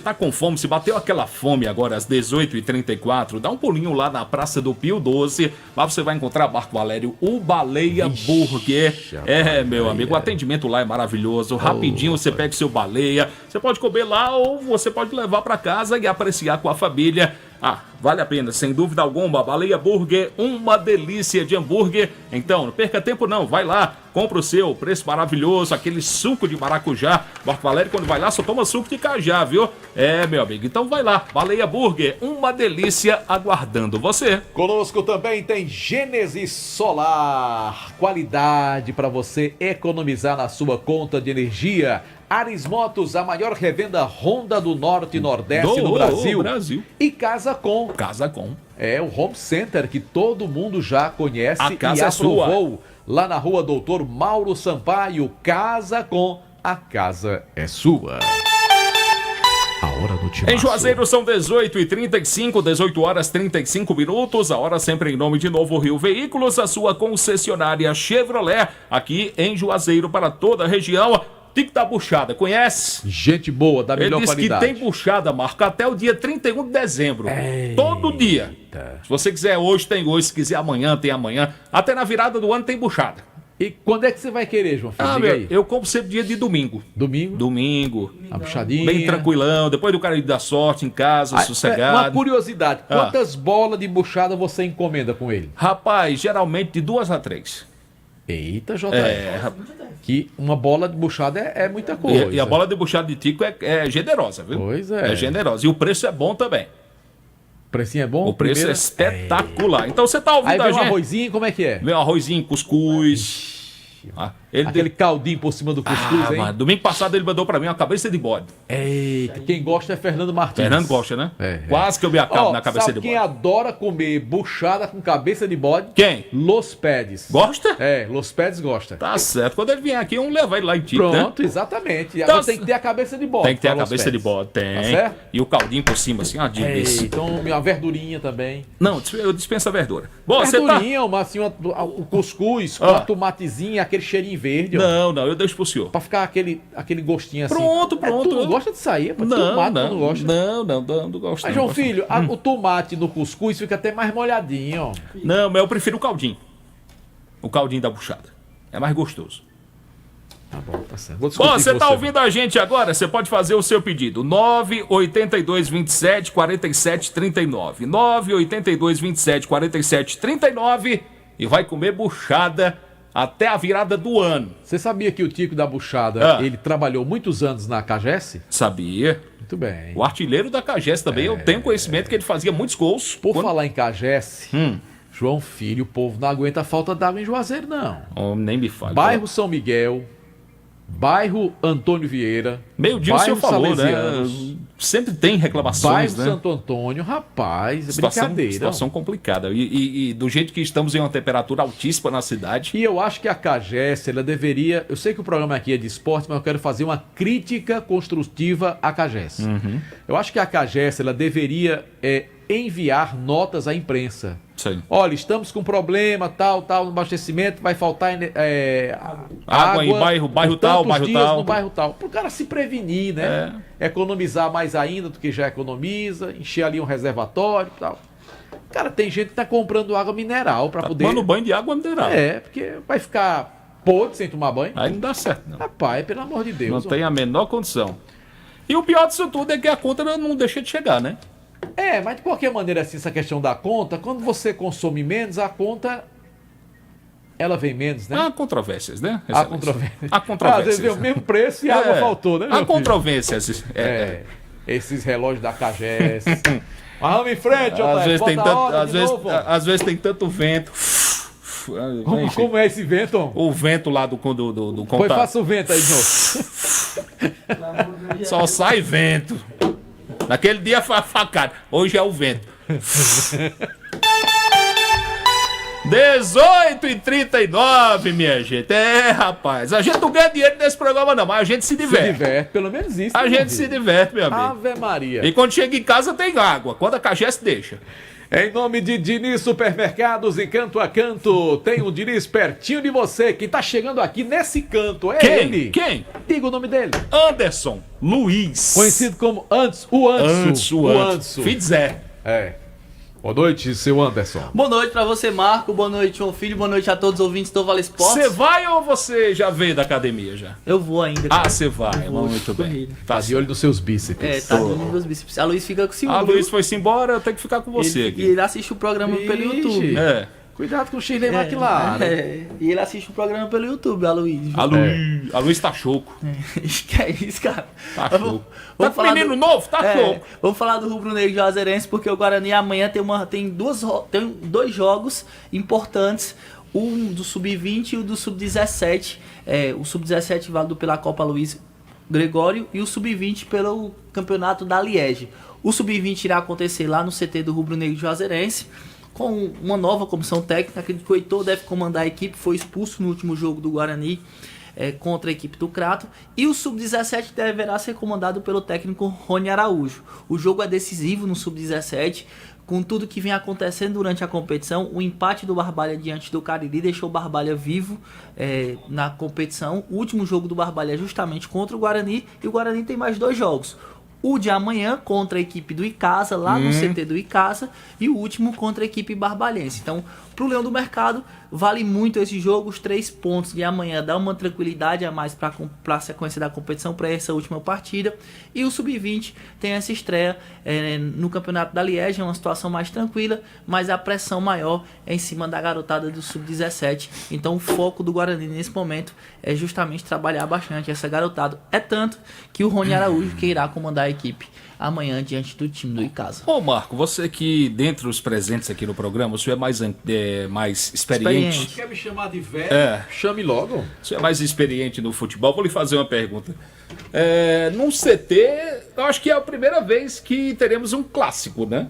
tá com fome, se bateu aquela fome agora às 18h34, dá um pulinho lá na Praça do Pio 12, lá você vai encontrar, Marco Valério, o Baleia Burger. Meu amigo, o atendimento lá é maravilhoso, rapidinho você pega o seu baleia, você pode comer lá ou você pode levar para casa e apreciar com a família. Vale a pena, sem dúvida alguma. Baleia Burger, uma delícia de hambúrguer. Então, não perca tempo não, vai lá, compra o seu, preço maravilhoso, aquele suco de maracujá. Marco Valério, quando vai lá, só toma suco de cajá, viu? Meu amigo, então vai lá, Baleia Burger, uma delícia aguardando você. Conosco também tem Gênesis Solar, qualidade para você economizar na sua conta de energia. Ares Motos, a maior revenda Honda do Norte e Nordeste do Brasil. E Casa Com. É o home center que todo mundo já conhece a casa e aprovou. Sua. Lá na rua Doutor Mauro Sampaio, Casa Com. A casa é sua. A hora do Timaço. Em Juazeiro são 18h35, 18 horas 35 minutos. A hora sempre em nome de Novo Rio Veículos, a sua concessionária Chevrolet, aqui em Juazeiro para toda a região. Tico da Buchada, conhece? Gente boa, da melhor qualidade. Ele disse que tem buchada, Marco, até o dia 31 de dezembro. Todo dia. Se você quiser hoje, tem hoje. Se quiser amanhã, tem amanhã. Até na virada do ano tem buchada. E quando é que você vai querer, João Filho? Diga aí. Eu compro sempre dia de domingo. Domingo. A buchadinha. Bem tranquilão. Depois do cara ir dar sorte em casa, sossegado. Uma curiosidade. Quantas bolas de buchada você encomenda com ele? Rapaz, geralmente de 2 a 3. Eita, JR. Que uma bola de buchada é muita coisa. E a bola de buchada de Tico é generosa, viu? Pois é. É generosa. E o preço é bom também. O precinho é bom? O preço é espetacular. Então você tá ouvindo aí vem a gente. Um arrozinho, como é que é? Vem um arrozinho, cuscuz. Aquele caldinho por cima do cuscuz, hein? Mano, domingo passado ele mandou pra mim uma cabeça de bode. Eita, quem gosta é Fernando Martins. Fernando gosta, né? Quase que eu me acabo na cabeça de bode. Quem adora comer buchada com cabeça de bode? Quem? Los Pedes. Gosta? Los Pedes gosta. Tá certo. Quando ele vier aqui, um leva ele lá em Tico, Pronto, né? Exatamente. Então, agora tem que ter a cabeça de bode. Tem que ter a cabeça de bode, tem. Tá certo? E o caldinho por cima, assim, ó, de delícia. Então, uma verdurinha também. Não, eu dispenso a verdura. Bom, verdurinha, o cuscuz com a tomatezinha, aquele cheirinho verde. Não, eu deixo pro senhor. Pra ficar aquele gostinho assim. Pronto. Tu não gosta de sair, pô. Tomate não gosta. Não gosto. Mas, João Filho, o tomate no cuscuz fica até mais molhadinho, ó. Não, mas eu prefiro o caldinho. O caldinho da buchada. É mais gostoso. Tá bom, tá certo. Bom, você tá ouvindo a gente agora? Você pode fazer o seu pedido. 98227-4739. 98227-4739 e vai comer buchada até a virada do ano. Você sabia que o Tico da Buchada, ele trabalhou muitos anos na Cagesse? Sabia. Muito bem. O artilheiro da Cagesse também, eu tenho conhecimento que ele fazia muitos gols. Por falar em Cagesse, João Filho, o povo não aguenta a falta d'água em Juazeiro, não. Nem me fale. Bairro São Miguel, bairro Antônio Vieira. Meio-dia o senhor falou, né? Salesianos, Sempre tem reclamações, bairro né? Santo Antônio, rapaz, é brincadeira. Situação complicada. E do jeito que estamos em uma temperatura altíssima na cidade. E eu acho que a CAGES, ela deveria... Eu sei que o programa aqui é de esporte, mas eu quero fazer uma crítica construtiva à CAGES. Eu acho que a CAGES, ela deveria enviar notas à imprensa. Sim. Olha, estamos com problema, tal, no abastecimento, vai faltar água em bairro tal, bairro dias tal. no bairro tal. Para o cara se prevenir, né? Economizar mais ainda do que já economiza, encher ali um reservatório e tal. Cara, tem gente que tá comprando água mineral para poder... Tomando banho de água mineral. Porque vai ficar podre sem tomar banho. Aí não dá certo, não. Rapaz, pelo amor de Deus. Não tem a menor condição. E o pior disso tudo é que a conta não deixa de chegar, né? Mas de qualquer maneira, assim, essa questão da conta, quando você consome menos, a conta, ela vem menos, né? Há controvérsias, né? Há controvérsias. Há controvérsias. Às vezes vem o mesmo preço e a água faltou, né? Há controvérsias. Esses relógios da CAGES. Mas vamos em frente, às vezes tem tanto vento. Como é esse vento? O vento lá do Foi, faça o vento aí, de novo. Só sai vento. Naquele dia foi a facada. Hoje é o vento. 18h39, minha gente. Rapaz. A gente não ganha dinheiro nesse programa, não, mas a gente se diverte. Se diverte, pelo menos isso. A gente se diverte, meu amigo. Ave Maria. E quando chega em casa tem água. Quando a CAGES deixa. Em nome de Diniz Supermercados e Canto a Canto, tem um Diniz pertinho de você. Quem tá chegando aqui nesse canto é ele. Quem? Diga o nome dele. Anderson Luiz. Conhecido como o Anso. Fitzé. Boa noite, seu Anderson. Boa noite pra você, Marco. Boa noite, João Filho. Boa noite a todos os ouvintes do Vale Esportes. Você vai ou você já veio da academia já? Eu vou ainda. Cara. Você vai. Muito bem. Tá de olho nos seus bíceps. Tá de olho nos meus bíceps. A Luiz fica com ciúme. A Luiz foi-se embora, eu tenho que ficar com você aqui. E ele assiste o programa pelo YouTube. Cuidado com o Shirley McLaren. E ele assiste o programa pelo YouTube, a Luiz. A Luiz tá choco. Que é isso, cara. Tá choco. Tá com menino novo? Tá choco. Vamos falar do Rubro Negro Juazeirense, porque o Guarani amanhã tem dois jogos importantes. Um do Sub-20 e o do Sub-17. O Sub-17 válido pela Copa Luiz Gregório e o Sub-20 pelo Campeonato da Liege. O Sub-20 irá acontecer lá no CT do Rubro Negro Juazeirense, com uma nova comissão técnica. Acredito que o Heitor deve comandar a equipe, foi expulso no último jogo do Guarani contra a equipe do Crato. E o Sub-17 deverá ser comandado pelo técnico Rony Araújo. O jogo é decisivo no Sub-17, com tudo que vem acontecendo durante a competição. O empate do Barbalha diante do Cariri deixou o Barbalha vivo na competição. O último jogo do Barbalha é justamente contra o Guarani, e o Guarani tem mais 2 jogos. O de amanhã contra a equipe do Icasa, lá no CT do Icasa, e o último contra a equipe barbalhense. Então, pro Leão do Mercado, vale muito esse jogo. Os 3 pontos de amanhã dá uma tranquilidade a mais para a sequência da competição, para essa última partida. E o Sub-20 tem essa estreia no Campeonato da Liege, é uma situação mais tranquila, mas a pressão maior é em cima da garotada do Sub-17. Então, o foco do Guarani nesse momento é justamente trabalhar bastante essa garotada. É tanto que o Rony Araújo, que irá comandar a equipe amanhã diante do time do Icasa. Ô Marco, você que dentre os presentes aqui no programa, o senhor é mais experiente. Quer me chamar de velho? Chame logo. O senhor é mais experiente no futebol. Vou lhe fazer uma pergunta. Num CT, eu acho que é a primeira vez que teremos um clássico, né?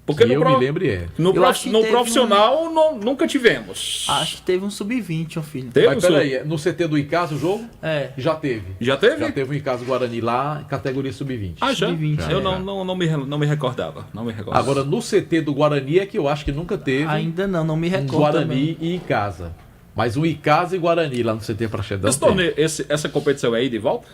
Porque eu me lembro no profissional nunca tivemos. Acho que teve um Sub-20, meu filho. Mas peraí, no CT do Icasa o jogo? Já teve. Já teve? Já teve um Icasa Guarani lá, categoria Sub-20. Já? Sub-20. Eu não me recordava. Agora, no CT do Guarani é que eu acho que nunca teve. Ainda não me recordo. Guarani também. e Icasa. Mas o Icasa e Guarani lá no CT Praxedão. Essa competição é ida e volta?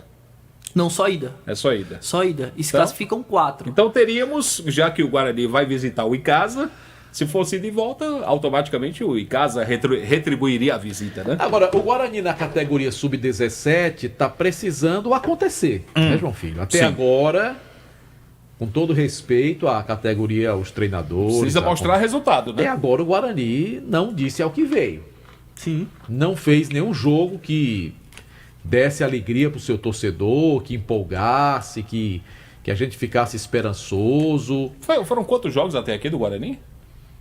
Não, só ida. É só ida. Só ida. E se classificam 4. Então teríamos, já que o Guarani vai visitar o Icasa, se fosse de volta, automaticamente o Icasa retribuiria a visita, né? Agora, o Guarani na categoria Sub-17 tá precisando acontecer, né, João Filho? Até agora, com todo respeito à categoria, os treinadores... Precisa mostrar resultado, né? Até agora o Guarani não disse ao que veio. Sim. Não fez nenhum jogo que desse alegria pro seu torcedor, que empolgasse, que a gente ficasse esperançoso. Foram quantos jogos até aqui do Guarani?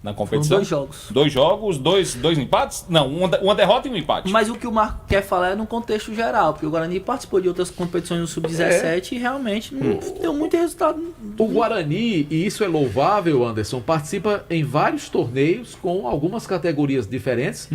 na competição? Foram 2 jogos. 2 jogos, dois empates? Não, uma derrota e um empate. Mas o que o Marco quer falar é no contexto geral, porque o Guarani participou de outras competições no Sub-17 e realmente não deu muito resultado. O Guarani, e isso é louvável, Anderson, participa em vários torneios com algumas categorias diferentes.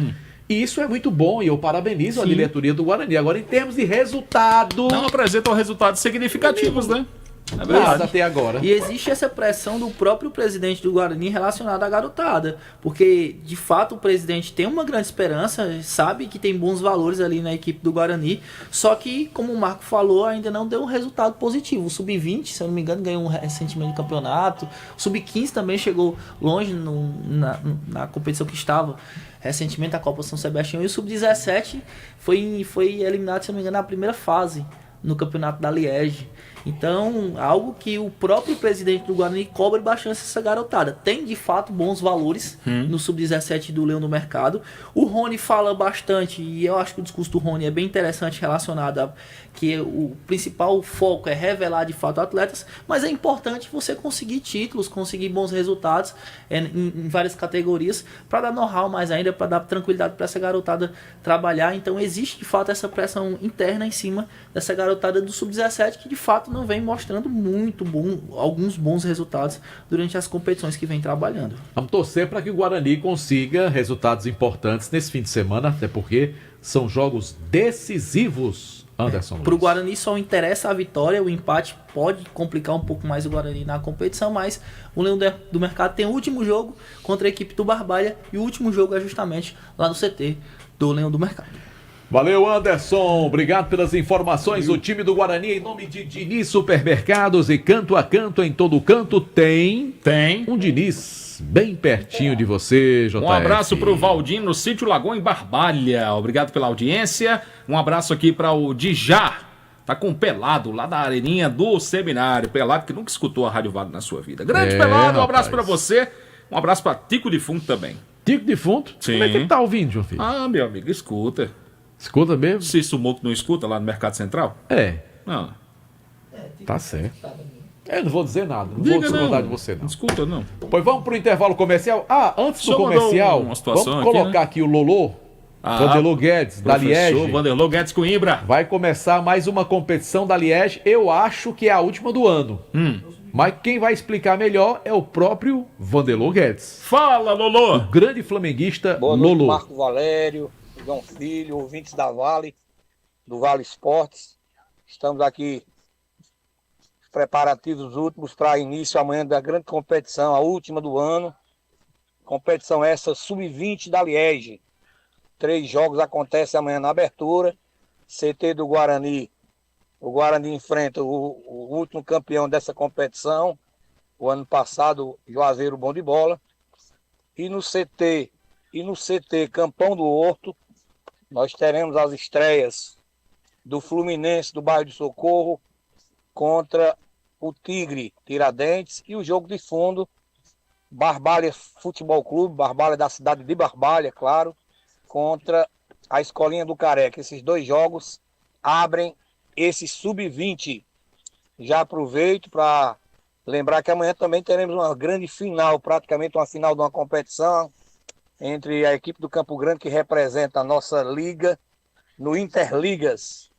E isso é muito bom e eu parabenizo a diretoria do Guarani. Agora, em termos de resultado... Não apresentam resultados significativos, né? É verdade. Até agora. E existe essa pressão do próprio presidente do Guarani relacionada à garotada. Porque, de fato, o presidente tem uma grande esperança, sabe que tem bons valores ali na equipe do Guarani. Só que, como o Marco falou, ainda não deu um resultado positivo. O Sub-20, se eu não me engano, ganhou recentemente o campeonato. O Sub-15 também chegou longe na competição que estava recentemente, a Copa São Sebastião. E o Sub-17 foi eliminado, se eu não me engano, na primeira fase no campeonato da Liege. Então, algo que o próprio presidente do Guarani cobra bastante essa garotada. Tem, de fato, bons valores no Sub-17 do Leão do Mercado. O Rony fala bastante, e eu acho que o discurso do Rony é bem interessante, relacionado a que o principal foco é revelar, de fato, atletas, mas é importante você conseguir títulos, conseguir bons resultados em várias categorias, para dar know-how mais ainda, para dar tranquilidade para essa garotada trabalhar. Então, existe, de fato, essa pressão interna em cima dessa garotada do Sub-17, que, de fato, não vem mostrando alguns bons resultados durante as competições que vem trabalhando. Vamos torcer para que o Guarani consiga resultados importantes nesse fim de semana, até porque são jogos decisivos, Anderson. Para o Guarani só interessa a vitória, o empate pode complicar um pouco mais o Guarani na competição, mas o Leão do Mercado tem o último jogo contra a equipe do Barbalha e o último jogo é justamente lá no CT do Leão do Mercado. Valeu, Anderson. Obrigado pelas informações. O time do Guarani, em nome de Diniz Supermercados e Canto a Canto, em todo canto, tem um Diniz bem pertinho de você, JF. Um abraço para o Valdinho no Sítio Lagoa, em Barbalha. Obrigado pela audiência. Um abraço aqui para o Dijá. Tá com o Pelado lá da areninha do seminário. Pelado que nunca escutou a Rádio Vale na sua vida. Grande Pelado, um abraço para você. Um abraço para Tico Defunto também. Tico Defunto? Sim. Como é que ele tá ouvindo, João Filho? Ah, meu amigo, escuta. Escuta mesmo? Se Sumoco não escuta lá no Mercado Central? É. Não. Tá certo. Eu não vou dizer nada. Não Diga vou discordar de você, não. Escuta, não. Pois vamos pro intervalo comercial. Antes do comercial, vamos colocar aqui o Lolô, Vanderlô Guedes, da Liege. Vanderlô Guedes Coimbra. Vai começar mais uma competição da Liege. Eu acho que é a última do ano. Mas quem vai explicar melhor é o próprio Vanderlô Guedes. Fala, Lolô! O grande flamenguista Boa noite, Lolô. Marco Valério, João Filho, ouvintes da Vale, do Vale Esportes. Estamos aqui preparativos últimos para início amanhã da grande competição, a última do ano. Competição essa Sub-20 da Liege. 3 jogos acontecem amanhã na abertura. CT do Guarani. O Guarani enfrenta o último campeão dessa competição, o ano passado, Juazeiro Bom de Bola. E no CT Campão do Horto, nós teremos as estreias do Fluminense do bairro de Socorro contra o Tigre Tiradentes e o jogo de fundo, Barbalha Futebol Clube, Barbalha da cidade de Barbalha, claro, contra a Escolinha do Careca. Esses 2 jogos abrem esse Sub-20. Já aproveito para lembrar que amanhã também teremos uma grande final, praticamente uma final de uma competição entre a equipe do Campo Grande, que representa a nossa liga, no Interligas.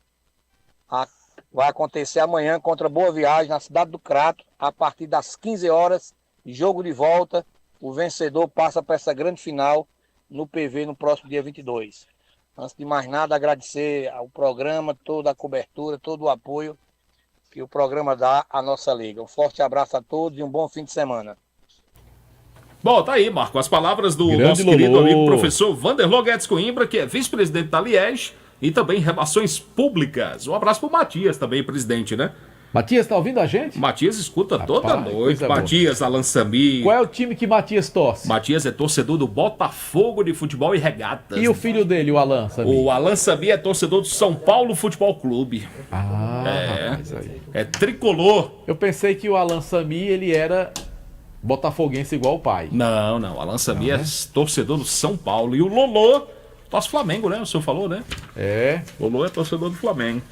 Vai acontecer amanhã contra Boa Viagem, na cidade do Crato, a partir das 15 horas, jogo de volta. O vencedor passa para essa grande final no PV no próximo dia 22. Antes de mais nada, agradecer ao programa, toda a cobertura, todo o apoio que o programa dá à nossa liga. Um forte abraço a todos e um bom fim de semana. Bom, tá aí, Marco, as palavras do Grande nosso querido Lolô. amigo professor Vanderlô Guedes Coimbra, que é vice-presidente da Liege e também Relações Públicas. Um abraço pro Matias também, presidente, né? Matias, tá ouvindo a gente? Matias escuta toda noite. coisa Matias, Alan Sami. Qual é o time que Matias torce? Matias é torcedor do Botafogo de Futebol e Regatas. E o filho dele, o Alan Sami? O Alan Sami é torcedor do São Paulo Futebol Clube. Rapaz, aí. É tricolor. Eu pensei que o Alan Sami, ele era botafoguense igual o pai. Não. Alan Sami é torcedor do São Paulo. E o Lolô Torce Flamengo, né? O senhor falou, né? É. Lolo é torcedor do Flamengo.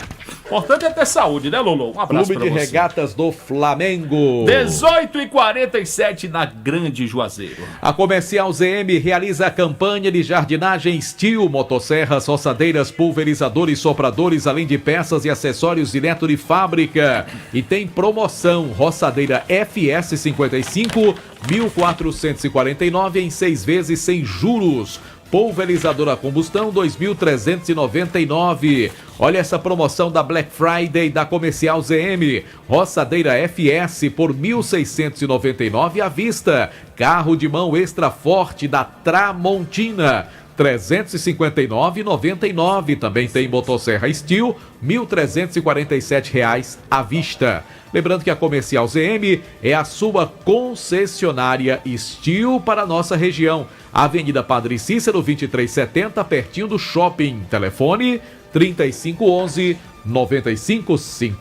Importante é ter saúde, né, Lolo? Um abraço Clube de pra você. Regatas do Flamengo. 18h47 na Grande Juazeiro. A Comercial ZM realiza a campanha de jardinagem Steel, motosserras, roçadeiras, pulverizadores, sopradores, além de peças e acessórios direto de fábrica. E tem promoção, roçadeira FS55, 1.449 em 6 vezes sem juros. Pulverizador a combustão, 2.399. Olha essa promoção da Black Friday da Comercial ZM. Roçadeira FS por 1.699 à vista. Carro de mão extra forte da Tramontina, 359,99. Também tem motosserra Steel, R$ 1.347 à vista. Lembrando que a Comercial ZM é a sua concessionária Steel para a nossa região. Avenida Padre Cícero, 2370, pertinho do shopping. Telefone 3511-9550.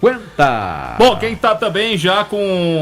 Bom, quem tá também já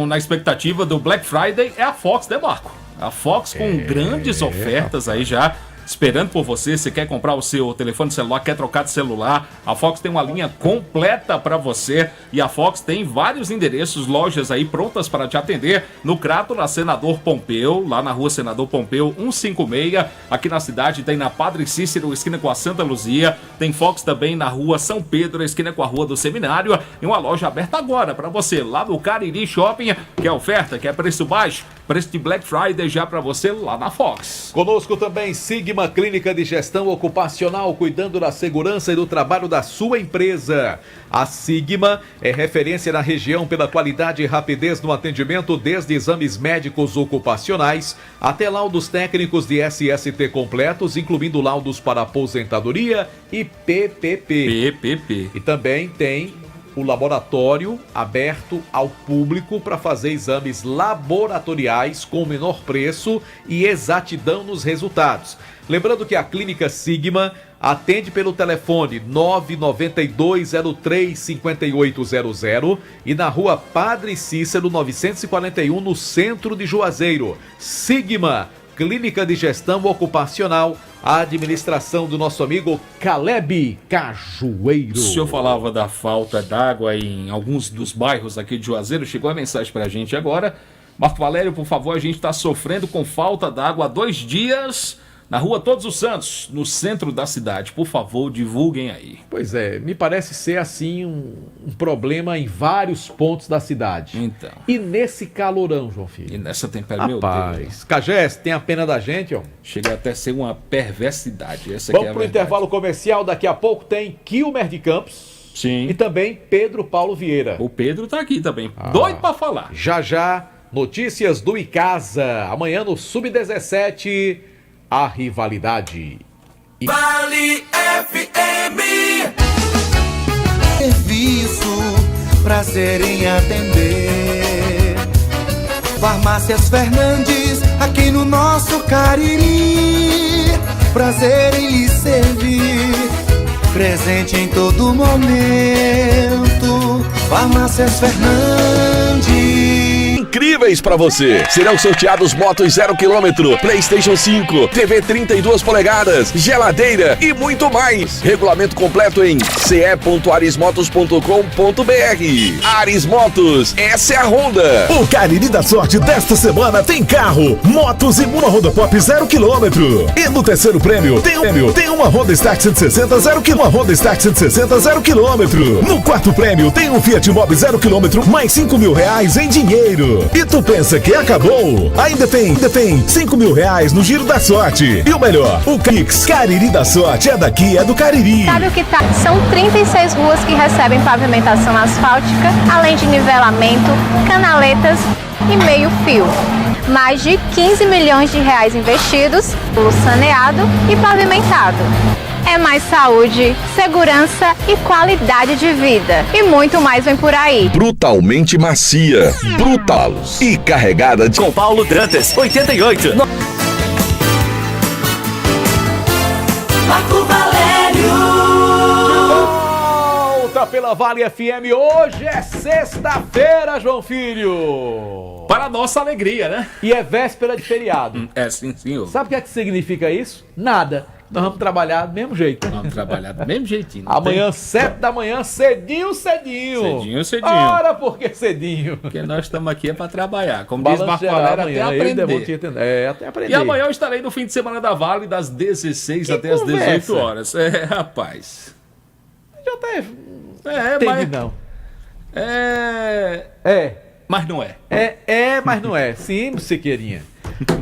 na expectativa do Black Friday é a Fox, né, Marco? A Fox com grandes ofertas aí já, esperando por você. Você quer comprar o seu telefone celular, quer trocar de celular, a Fox tem uma linha completa para você. E a Fox tem vários endereços, lojas aí prontas para te atender. No Crato, na Senador Pompeu, lá na rua Senador Pompeu 156. Aqui na cidade tem na Padre Cícero, esquina com a Santa Luzia. Tem Fox também na rua São Pedro, esquina com a rua do Seminário. E uma loja aberta agora para você, lá no Cariri Shopping. Quer oferta, quer preço baixo? Preço de Black Friday já para você lá na Fox. Conosco também Sigma Clínica de Gestão Ocupacional, cuidando da segurança e do trabalho da sua empresa. A Sigma é referência na região pela qualidade e rapidez no atendimento, desde exames médicos ocupacionais até laudos técnicos de SST completos, incluindo laudos para aposentadoria e PPP. E também tem o laboratório aberto ao público para fazer exames laboratoriais com menor preço e exatidão nos resultados. Lembrando que a Clínica Sigma atende pelo telefone 99203-5800 e na rua Padre Cícero 941, no centro de Juazeiro. Sigma, Clínica de Gestão Ocupacional, a administração do nosso amigo Caleb Cajueiro. O senhor falava da falta d'água em alguns dos bairros aqui de Juazeiro. Chegou a mensagem pra gente agora. Marco Valério, por favor, a gente está sofrendo com falta d'água há 2 dias na rua Todos os Santos, no centro da cidade. Por favor, divulguem aí. Pois é, me parece ser assim um problema em vários pontos da cidade. Então. E nesse calorão, João Filho. E nessa temperatura, meu Deus. Rapaz, Cagés, tem a pena da gente, ó. Chega até a ser uma perversidade. Essa Vamos aqui é a pro verdade. intervalo comercial, daqui a pouco tem Quilmer de Campos. Sim. E também Pedro Paulo Vieira. O Pedro tá aqui também, doido pra falar. Já, notícias do Icasa. Amanhã no Sub-17, a rivalidade. Vale FM. Serviço, prazer em atender. Farmácias Fernandes, aqui no nosso Cariri. Prazer em lhe servir, presente em todo momento. Farmácias Fernandes. Incríveis pra você. Serão sorteados motos 0 km, PlayStation 5, TV 32 polegadas, geladeira e muito mais. Regulamento completo em ce.arismotos.com.br. Aris Motos, essa é a Honda. O Cariri da Sorte desta semana tem carro, motos e uma Honda Pop 0 km. E no terceiro prêmio tem uma Honda Start 160 0 km. Uma Honda Start 160 0 km. No quarto prêmio tem um Fiat Mobi 0 km mais R$5.000 em dinheiro. E tu pensa que acabou? Ainda tem R$5.000 no Giro da Sorte. E o melhor, o Kix Cariri da Sorte é daqui, é do Cariri. Sabe o que tá? São 36 ruas que recebem pavimentação asfáltica, além de nivelamento, canaletas e meio fio. Mais de 15 milhões de reais investidos, saneado e pavimentado. É mais saúde, segurança e qualidade de vida. E muito mais vem por aí. Brutalmente macia, brutalos e carregada de... Com Paulo Dantas, 88. Marco Valério. Volta pela Vale FM. Hoje é sexta-feira, João Filho. Para nossa alegria, né? E é véspera de feriado. É, sim, senhor. Sabe o que é que significa isso? Nada. nós vamos trabalhar do mesmo jeito. Vamos trabalhar do mesmo jeitinho. Amanhã, 7 da manhã, cedinho. Cedinho. Ora, por que cedinho? Porque nós estamos aqui para trabalhar. Como Balanço diz Marco geral Valério, amanhã, até aprender. Até aprender. E amanhã eu estarei no fim de semana da Vale, das 16 até as 18 horas. Rapaz. Já até... mas... não. Mas não é. Mas não é. Sim, Siqueirinha.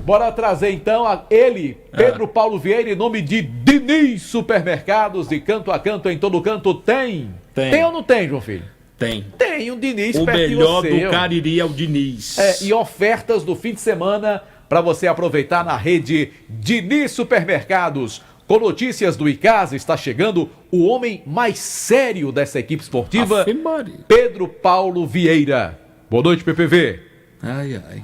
Bora trazer então ele, Pedro Paulo Vieira, em nome de Diniz Supermercados, de canto a canto, em todo canto, tem. Tem ou não tem, João Filho? Tem. Tem um Diniz o perto de melhor você. Do Cariri é o Diniz. E ofertas do fim de semana para você aproveitar na rede Diniz Supermercados. Com notícias do Icasa, está chegando o homem mais sério dessa equipe esportiva, Pedro Paulo Vieira. Boa noite, PPV. Ai.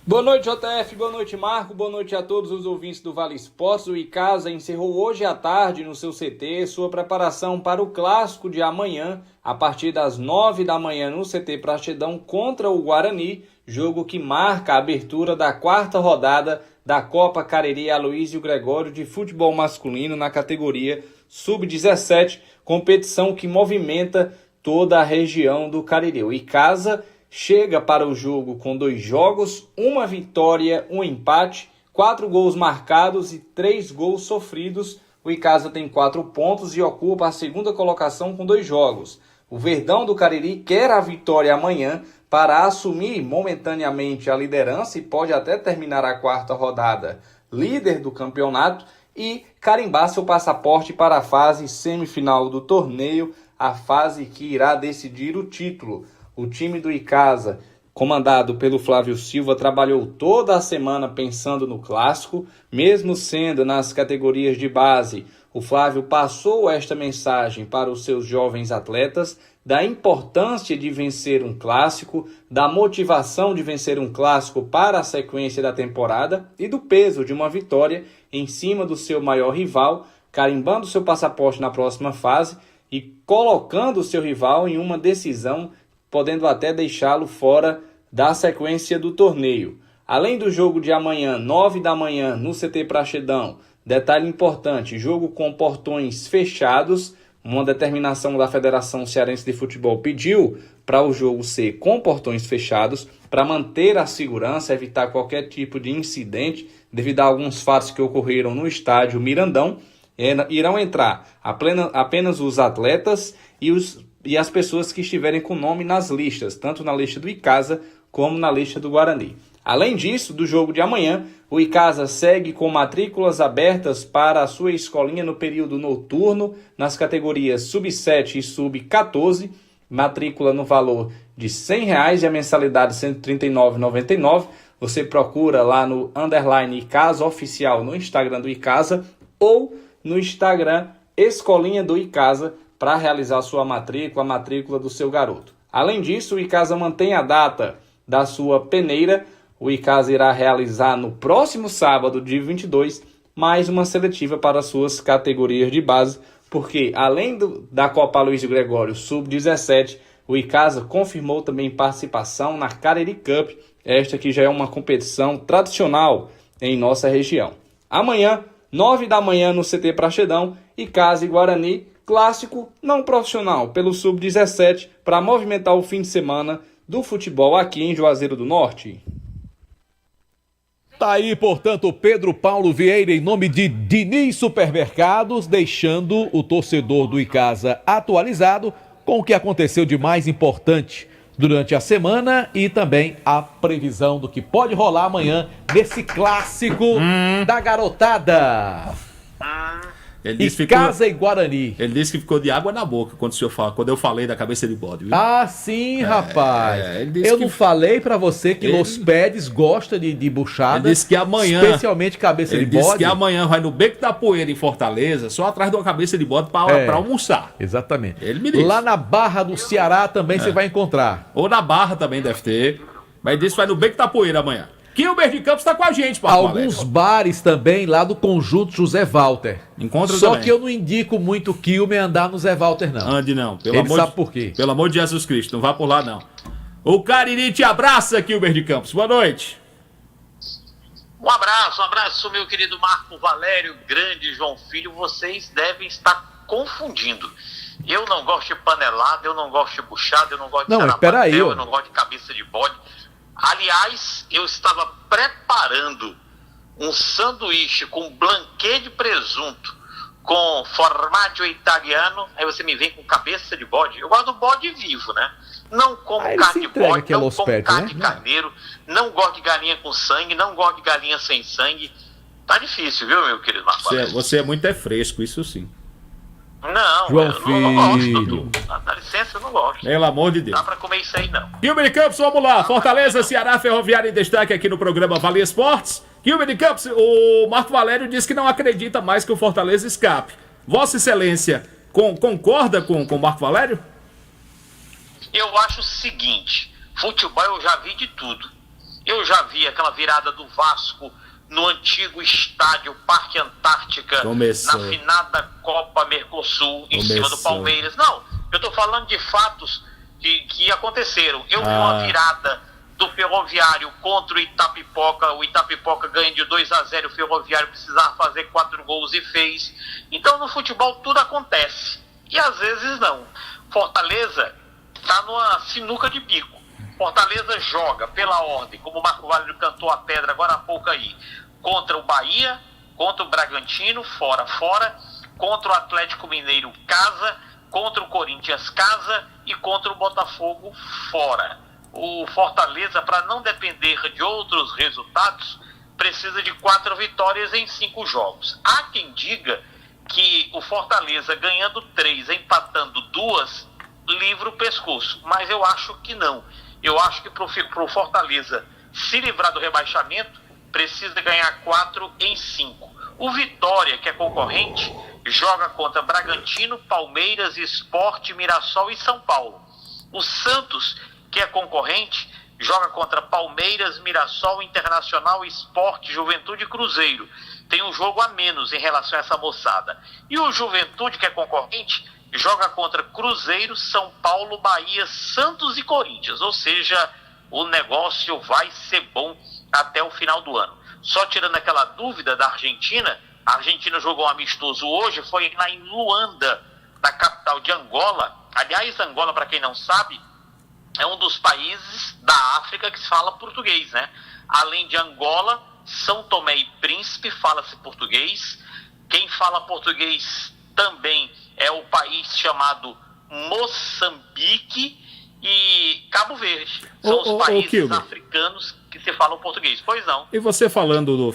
Boa noite, JF, boa noite, Marco, boa noite a todos os ouvintes do Vale Esportes. O Icasa encerrou hoje à tarde no seu CT sua preparação para o clássico de amanhã, a partir das 9 da manhã no CT Praxedão contra o Guarani, jogo que marca a abertura da 4ª rodada da Copa Cariri Aloísio Gregório de futebol masculino na categoria Sub-17, competição que movimenta toda a região do Cariri. O Icasa chega para o jogo com 2 jogos, 1 vitória, 1 empate, 4 gols marcados e 3 gols sofridos. O Icasa tem 4 pontos e ocupa a 2ª colocação com 2 jogos. O Verdão do Cariri quer a vitória amanhã para assumir momentaneamente a liderança e pode até terminar a 4ª rodada líder do campeonato e carimbar seu passaporte para a fase semifinal do torneio, a fase que irá decidir o título. O time do Icasa, comandado pelo Flávio Silva, trabalhou toda a semana pensando no clássico, mesmo sendo nas categorias de base. O Flávio passou esta mensagem para os seus jovens atletas da importância de vencer um clássico, da motivação de vencer um clássico para a sequência da temporada e do peso de uma vitória em cima do seu maior rival, carimbando seu passaporte na próxima fase e colocando o seu rival em uma decisão, podendo até deixá-lo fora da sequência do torneio. Além do jogo de amanhã, 9 da manhã, no CT Praxedão, detalhe importante, jogo com portões fechados, uma determinação da Federação Cearense de Futebol pediu para o jogo ser com portões fechados, para manter a segurança, evitar qualquer tipo de incidente, devido a alguns fatos que ocorreram no estádio Mirandão. Irão entrar apenas os atletas e as pessoas que estiverem com nome nas listas, tanto na lista do Icasa como na lista do Guarani. Além disso, do jogo de amanhã, o Icasa segue com matrículas abertas para a sua escolinha no período noturno, nas categorias Sub-7 e Sub-14, matrícula no valor de R$ 100 e a mensalidade R$ 139,99. Você procura lá no _Icasa Oficial no Instagram do Icasa ou no Instagram Escolinha do Icasa para realizar sua matrícula, a matrícula do seu garoto. Além disso, o Icasa mantém a data da sua peneira. O Icasa irá realizar no próximo sábado, dia 22, mais uma seletiva para suas categorias de base, porque além da Copa Aloísio Gregório Sub-17, o Icasa confirmou também participação na Cariri Cup, esta que já é uma competição tradicional em nossa região. Amanhã, 9 da manhã no CT Praxedão, Icasa e Guarani, clássico não profissional pelo Sub-17 para movimentar o fim de semana do futebol aqui em Juazeiro do Norte. Tá aí, portanto, Pedro Paulo Vieira, em nome de Diniz Supermercados, deixando o torcedor do Icasa atualizado com o que aconteceu de mais importante durante a semana e também a previsão do que pode rolar amanhã nesse clássico da garotada. Icasa e Guarani. Ele disse que ficou de água na boca quando eu falei da cabeça de bode, viu? Ah, sim, rapaz. Eu não falei pra você que Los Pérez gosta de buchada. Ele disse que amanhã, especialmente cabeça de bode. Ele disse que amanhã vai no Beco da Poeira, em Fortaleza, só atrás de uma cabeça de bode pra almoçar. Exatamente. Ele me disse. Lá na Barra do Ceará também você vai encontrar. Ou na Barra também deve ter. Mas ele disse que vai no Beco da Poeira amanhã. Kilber de Campos está com a gente, Paulo. Alguns bares também lá do Conjunto José Walter. Encontra Só também. que eu não indico muito o Kilmer andar no Zé Walter, não. Ande não. Ele sabe por quê. Pelo amor de Jesus Cristo, não vá por lá, não. O Cariri te abraça, Kilber de Campos. Boa noite. Um abraço, meu querido Marco Valério, grande João Filho. Vocês devem estar confundindo. Eu não gosto de panelada, eu não gosto de buchada, eu não gosto de sarapatel, eu não gosto de cabeça de bode. Aliás, eu estava preparando um sanduíche com blanquê de presunto, com formaggio italiano, aí você me vem com cabeça de bode. Eu gosto do bode vivo, né? Não como carne de bode, não como carne de carneiro, não gosto de galinha com sangue, não gosto de galinha sem sangue. Tá difícil, viu, meu querido Marcos? Você é muito fresco, isso sim. Não, João eu não gosto, Dudu. Dá licença, eu não gosto. Pelo amor de Deus. Dá pra comer isso aí, não. Gilbert Campos, vamos lá. Fortaleza, Ceará, Ferroviária em destaque aqui no programa Vale Esportes. Gilbert Campos, o Marco Valério disse que não acredita mais que o Fortaleza escape. Vossa Excelência concorda com o Marco Valério? Eu acho o seguinte, futebol eu já vi de tudo. Eu já vi aquela virada do Vasco no antigo estádio Parque Antártica, na finada Copa Mercosul, em cima do Palmeiras. Não, eu tô falando de fatos que aconteceram. Eu vi uma virada do Ferroviário contra o Itapipoca ganha de 2-0, o Ferroviário precisava fazer 4 gols e fez. Então no futebol tudo acontece, e às vezes não. Fortaleza está numa sinuca de bico. Fortaleza joga pela ordem, como o Marco Valério cantou a pedra agora há pouco aí, contra o Bahia, contra o Bragantino, fora, contra o Atlético Mineiro, casa, contra o Corinthians, casa, e contra o Botafogo, fora. O Fortaleza, para não depender de outros resultados, precisa de 4 vitórias em 5 jogos. Há quem diga que o Fortaleza, ganhando 3, empatando 2, livra o pescoço, mas eu acho que não. Eu acho que para o Fortaleza se livrar do rebaixamento, precisa ganhar 4 em 5. O Vitória, que é concorrente, joga contra Bragantino, Palmeiras, Sport, Mirassol e São Paulo. O Santos, que é concorrente, joga contra Palmeiras, Mirassol, Internacional, Sport, Juventude e Cruzeiro. Tem um jogo a menos em relação a essa moçada. E o Juventude, que é concorrente, joga contra Cruzeiro, São Paulo, Bahia, Santos e Corinthians. Ou seja, o negócio vai ser bom até o final do ano. Só tirando aquela dúvida da Argentina, a Argentina jogou um amistoso hoje, foi lá em Luanda, na capital de Angola. Aliás, Angola, para quem não sabe, é um dos países da África que se fala português, né? Além de Angola, São Tomé e Príncipe fala-se português. Quem fala português também é o país chamado Moçambique e Cabo Verde. São os países africanos que se falam português. Pois não. E você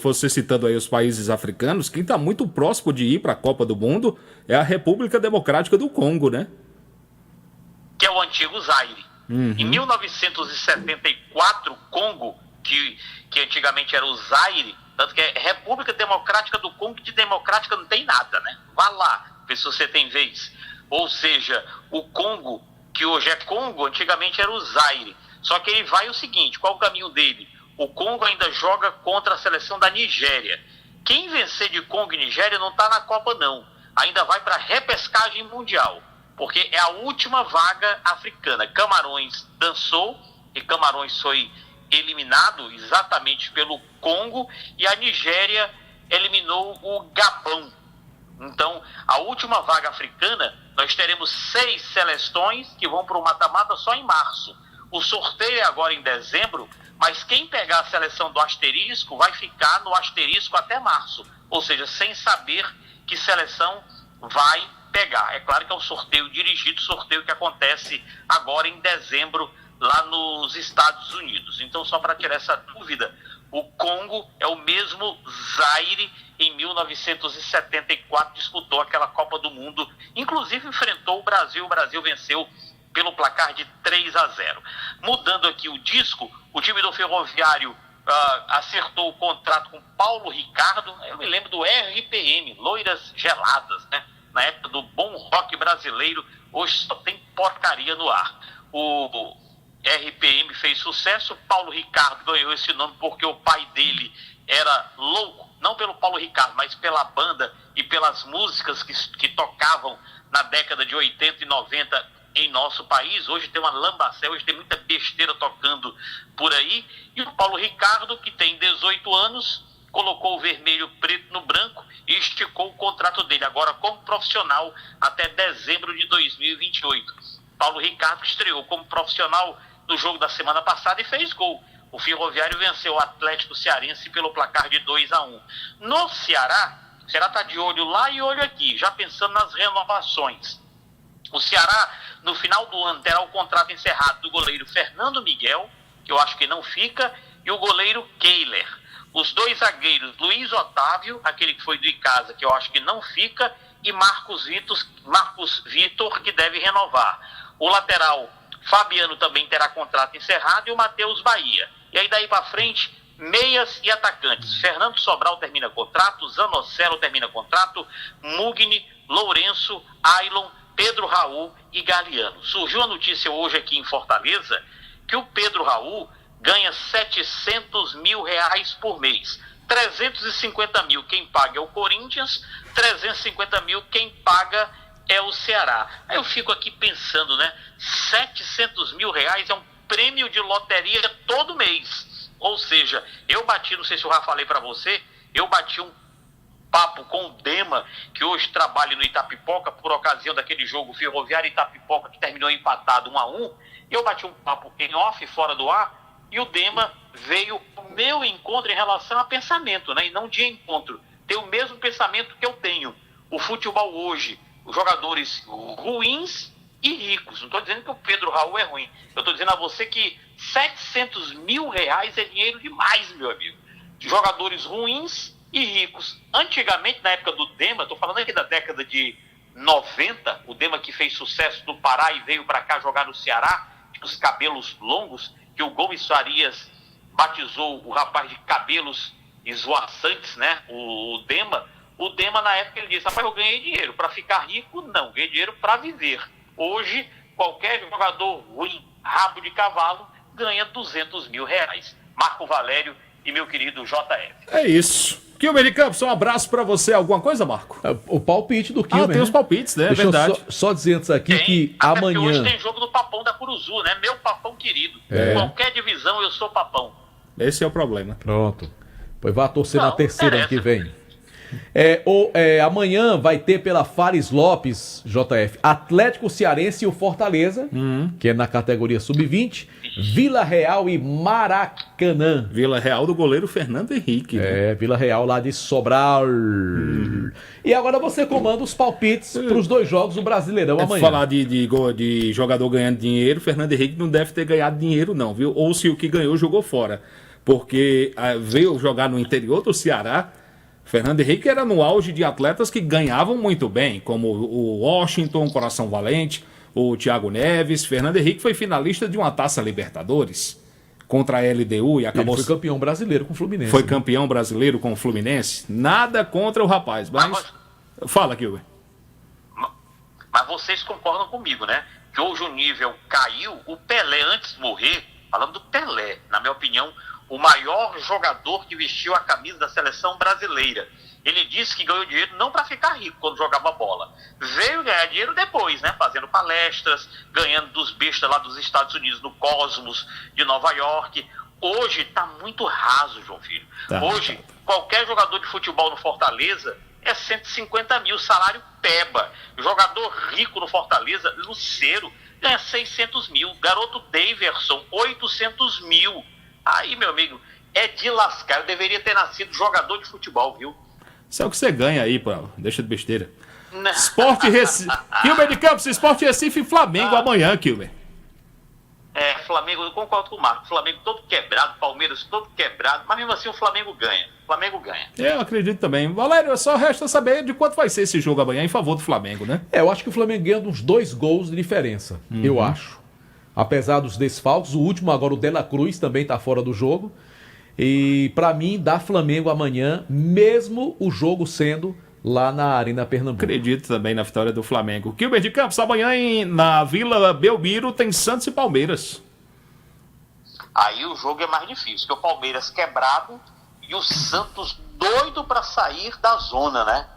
você citando aí os países africanos, quem está muito próximo de ir para a Copa do Mundo é a República Democrática do Congo, né? Que é o antigo Zaire. Em 1974, Congo, que antigamente era o Zaire, tanto que é República Democrática do Congo, que de democrática não tem nada, né? Vá lá, vê se você tem vez. Ou seja, o Congo, que hoje é Congo, antigamente era o Zaire. Só que ele vai o seguinte, qual o caminho dele? O Congo ainda joga contra a seleção da Nigéria. Quem vencer de Congo e Nigéria não está na Copa, não. Ainda vai para a repescagem mundial, porque é a última vaga africana. Camarões dançou, e Camarões foi eliminado exatamente pelo Congo, e a Nigéria eliminou o Gabão. Então, a última vaga africana, nós teremos 6 seleções que vão para o mata-mata só em março. O sorteio é agora em dezembro, mas quem pegar a seleção do asterisco vai ficar no asterisco até março. Ou seja, sem saber que seleção vai pegar. É claro que é um sorteio dirigido, sorteio que acontece agora em dezembro, lá nos Estados Unidos. Então, só para tirar essa dúvida, o Congo é o mesmo Zaire. Em 1974 disputou aquela Copa do Mundo, inclusive enfrentou o Brasil venceu pelo placar de 3-0. Mudando aqui o disco, o time do Ferroviário acertou o contrato com Paulo Ricardo. Eu me lembro do RPM, Loiras Geladas, né? Na época do bom rock brasileiro. Hoje só tem porcaria no ar. O RPM fez sucesso. Paulo Ricardo ganhou esse nome porque o pai dele era louco, não pelo Paulo Ricardo, mas pela banda e pelas músicas que tocavam na década de 80 e 90 em nosso país. Hoje tem uma lambacé, hoje tem muita besteira tocando por aí. E o Paulo Ricardo, que tem 18 anos, colocou o vermelho preto no branco e esticou o contrato dele, agora como profissional, até dezembro de 2028. Paulo Ricardo estreou como profissional no jogo da semana passada e fez gol. O Ferroviário venceu o Atlético Cearense pelo placar de 2-1. No Ceará, o Ceará está de olho lá e olho aqui, já pensando nas renovações. O Ceará, no final do ano, terá o contrato encerrado do goleiro Fernando Miguel, que eu acho que não fica, e o goleiro Keiler. Os dois zagueiros, Luiz Otávio, aquele que foi do Icasa, que eu acho que não fica, e Marcos Vitor, que deve renovar. O lateral, Fabiano, também terá contrato encerrado, e o Matheus Bahia. E aí daí para frente, meias e atacantes. Fernando Sobral termina contrato, Zanocelo termina contrato, Mugni, Lourenço, Ailon, Pedro Raul e Galeano. Surgiu a notícia hoje aqui em Fortaleza que o Pedro Raul ganha R$700 mil por mês. 350 mil quem paga é o Corinthians, 350 mil quem paga é o Ceará. Aí eu fico aqui pensando, né? R$700 mil é um prêmio de loteria todo mês. Ou seja, eu bati, não sei se eu já falei para você, eu bati um papo com o Dema, que hoje trabalha no Itapipoca, por ocasião daquele jogo Ferroviário Itapipoca, que terminou empatado 1-1. Eu bati um papo em off, fora do ar, e o Dema veio ao meu encontro em relação a pensamento, né? E não de encontro. Tem o mesmo pensamento que eu tenho. O futebol hoje, os jogadores ruins e ricos. Não estou dizendo que o Pedro Raul é ruim. Eu estou dizendo a você que R$700 mil é dinheiro demais, meu amigo. Jogadores ruins e ricos. Antigamente, na época do Dema, estou falando aqui da década de 90, o Dema que fez sucesso no Pará e veio para cá jogar no Ceará, os cabelos longos, que o Gomes Farias batizou o rapaz de cabelos esvoaçantes, né? O Dema, na época, ele disse: rapaz, eu ganhei dinheiro. Para ficar rico, não. Ganhei dinheiro para viver. Hoje, qualquer jogador ruim, rabo de cavalo, ganha R$200 mil. Marco Valério e meu querido JF. É isso. Kilmer de Campos, um abraço pra você. Alguma coisa, Marco? O palpite do Kilmer. Tem os palpites, né? Deixa é verdade. Eu só dizer antes aqui que amanhã... hoje tem jogo do Papão da Curuzu, né? Meu Papão querido. Qualquer divisão, eu sou Papão. Esse é o problema. Pronto. Pois vá torcer na terceira ano que vem. Amanhã vai ter pela Fares Lopes, JF, Atlético Cearense e o Fortaleza, que é na categoria sub-20, Vila Real e Maracanã. Vila Real do goleiro Fernando Henrique. Né? Vila Real lá de Sobral. E agora você comanda os palpites para os dois jogos do Brasileirão amanhã. Falar de jogador ganhando dinheiro, Fernando Henrique não deve ter ganhado dinheiro não, viu? Ou se o que ganhou, jogou fora. Porque veio jogar no interior do Ceará. Fernando Henrique era no auge de atletas que ganhavam muito bem, como o Washington, Coração Valente, o Thiago Neves. Fernando Henrique foi finalista de uma Taça Libertadores contra a LDU e acabou... Ele foi campeão brasileiro com o Fluminense. Foi campeão brasileiro com o Fluminense. Nada contra o rapaz, mas... Fala, Kilber. Mas vocês concordam comigo, né? Que hoje o nível caiu. O Pelé, antes de morrer, falando do Pelé, na minha opinião, o maior jogador que vestiu a camisa da seleção brasileira. Ele disse que ganhou dinheiro não para ficar rico quando jogava bola. Veio ganhar dinheiro depois, né? Fazendo palestras, ganhando dos bestas lá dos Estados Unidos, no Cosmos de Nova York. Hoje está muito raso, João Filho. Hoje, qualquer jogador de futebol no Fortaleza é 150 mil, salário peba. Jogador rico no Fortaleza, Lucero, ganha 600 mil. Garoto Daverson, 800 mil. Aí, meu amigo, é de lascar. Eu deveria ter nascido jogador de futebol, viu? Isso é o que você ganha aí, pô. Deixa de besteira. Sport Recife. Kilmer de Campos, Sport Recife e Flamengo amanhã, Kilmer. Flamengo, eu concordo com o Marco. Flamengo todo quebrado, Palmeiras todo quebrado, mas mesmo assim o Flamengo ganha. Flamengo ganha. Eu acredito também. Valério, só resta saber de quanto vai ser esse jogo amanhã em favor do Flamengo, né? Eu acho que o Flamengo ganha uns 2 gols de diferença. Eu acho. Apesar dos desfalques, o último agora, o De La Cruz, também está fora do jogo. E para mim, dá Flamengo amanhã, mesmo o jogo sendo lá na Arena Pernambuco. Acredito também na vitória do Flamengo. Kilmer de Campos, amanhã na Vila Belmiro tem Santos e Palmeiras. Aí o jogo é mais difícil, porque o Palmeiras quebrado e o Santos doido para sair da zona, né?